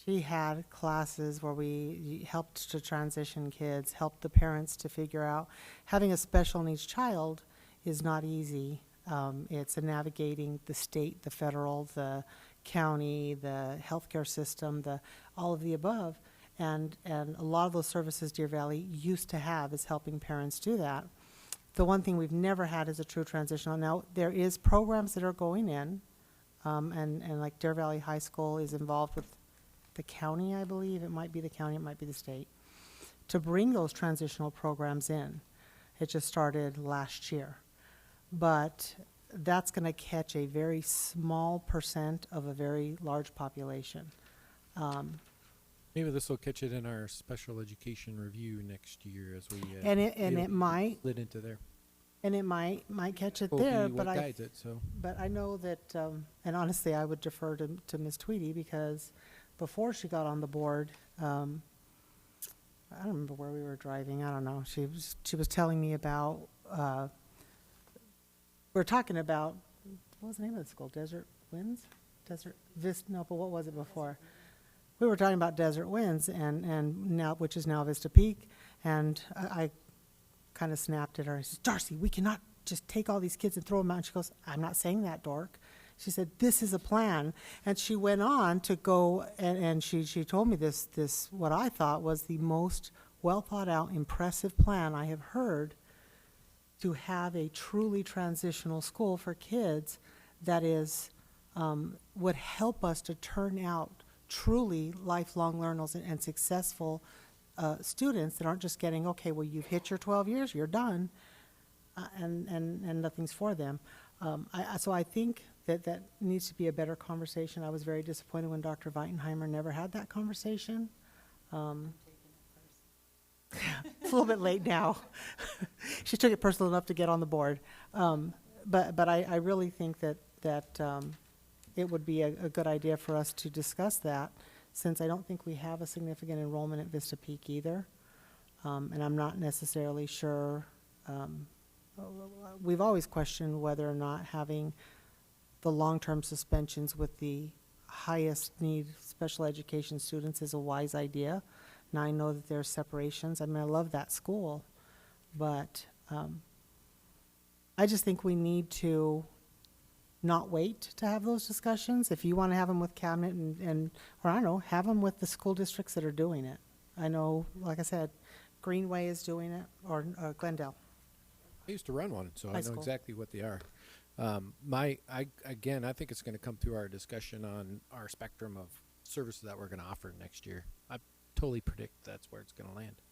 She had classes where we helped to transition kids, helped the parents to figure out having a special needs child is not easy. It's navigating the state, the federal, the county, the healthcare system, all of the above. And a lot of those services Deer Valley used to have is helping parents do that. The one thing we've never had is a true transitional. Now, there is programs that are going in, and like Deer Valley High School is involved with the county, I believe. It might be the county, it might be the state, to bring those transitional programs in. It just started last year. But that's going to catch a very small percent of a very large population. Maybe this will catch it in our special education review next year as we And it might, slid into there. and it might catch it Will there, be but what guides it, so. But I know that, and honestly, I would defer to Ms. Tweedy, because before she got on the board, I don't remember where we were driving. I don't know. She was telling me about. We were talking about, what was the name of the school? Desert Winds, Desert Vista. No, but what was it before? We were talking about Desert Winds, and now, which is now Vista Peak, and I kind of snapped at her. I said, Darcy, we cannot just take all these kids and throw them out. And she goes, I'm not saying that, dork. She said, this is a plan. And she went on to go, and she told me this, what I thought was the most well thought out, impressive plan I have heard, to have a truly transitional school for kids that is, would help us to turn out truly lifelong learners and successful students that aren't just getting, okay, well, you've hit your 12 years, you're done, and nothing's for them. So I think that needs to be a better conversation. I was very disappointed when Dr. Weitenheimer never had that conversation. It's a little bit late now. She took it personal enough to get on the board. But I really think that it would be a good idea for us to discuss that, since I don't think we have a significant enrollment at Vista Peak either. And I'm not necessarily sure. We've always questioned whether or not having the long-term suspensions with the highest need special education students is a wise idea. Now I know that there's separations. I mean, I love that school, but I just think we need to not wait to have those discussions. If you want to have them with cabinet or I don't know, have them with the school districts that are doing it. I know, like I said, Greenway is doing it, or Glendale. I used to run one, so High I know school. exactly what they are. Again, I think it's going to come through our discussion on our spectrum of services that we're going to offer next year. I totally predict that's where it's going to land.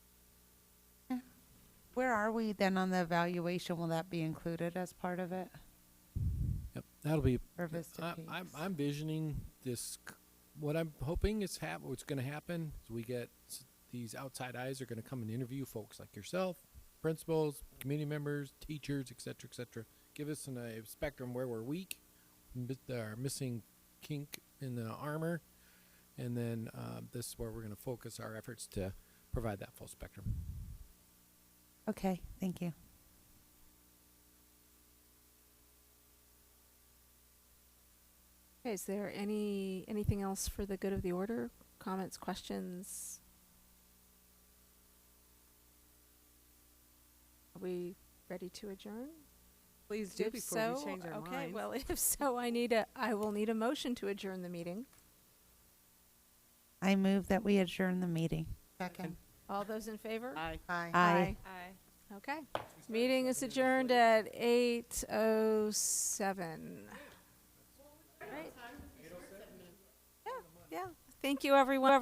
Where are we then on the evaluation? Will that be included as part of it? Yep. That'll be. For Vista I'm visioning this. What I'm hoping is what's going to happen is we get these outside eyes are going to come and interview folks like yourself, principals, community members, teachers, et cetera, give us a spectrum where we're weak, our missing kink in the armor, and then this is where we're going to focus our efforts to provide that full spectrum. Okay, thank you. Okay, is there anything else for the good of the order? Comments, questions? Are we ready to adjourn? Please do If before so, we change our okay, minds. well, if so, I will need a motion to adjourn the meeting. I move that we adjourn the meeting. Second. All those in favor? Aye. Aye. Aye. Okay. Meeting is adjourned at 8:07. Right. Yeah. Thank you, everyone.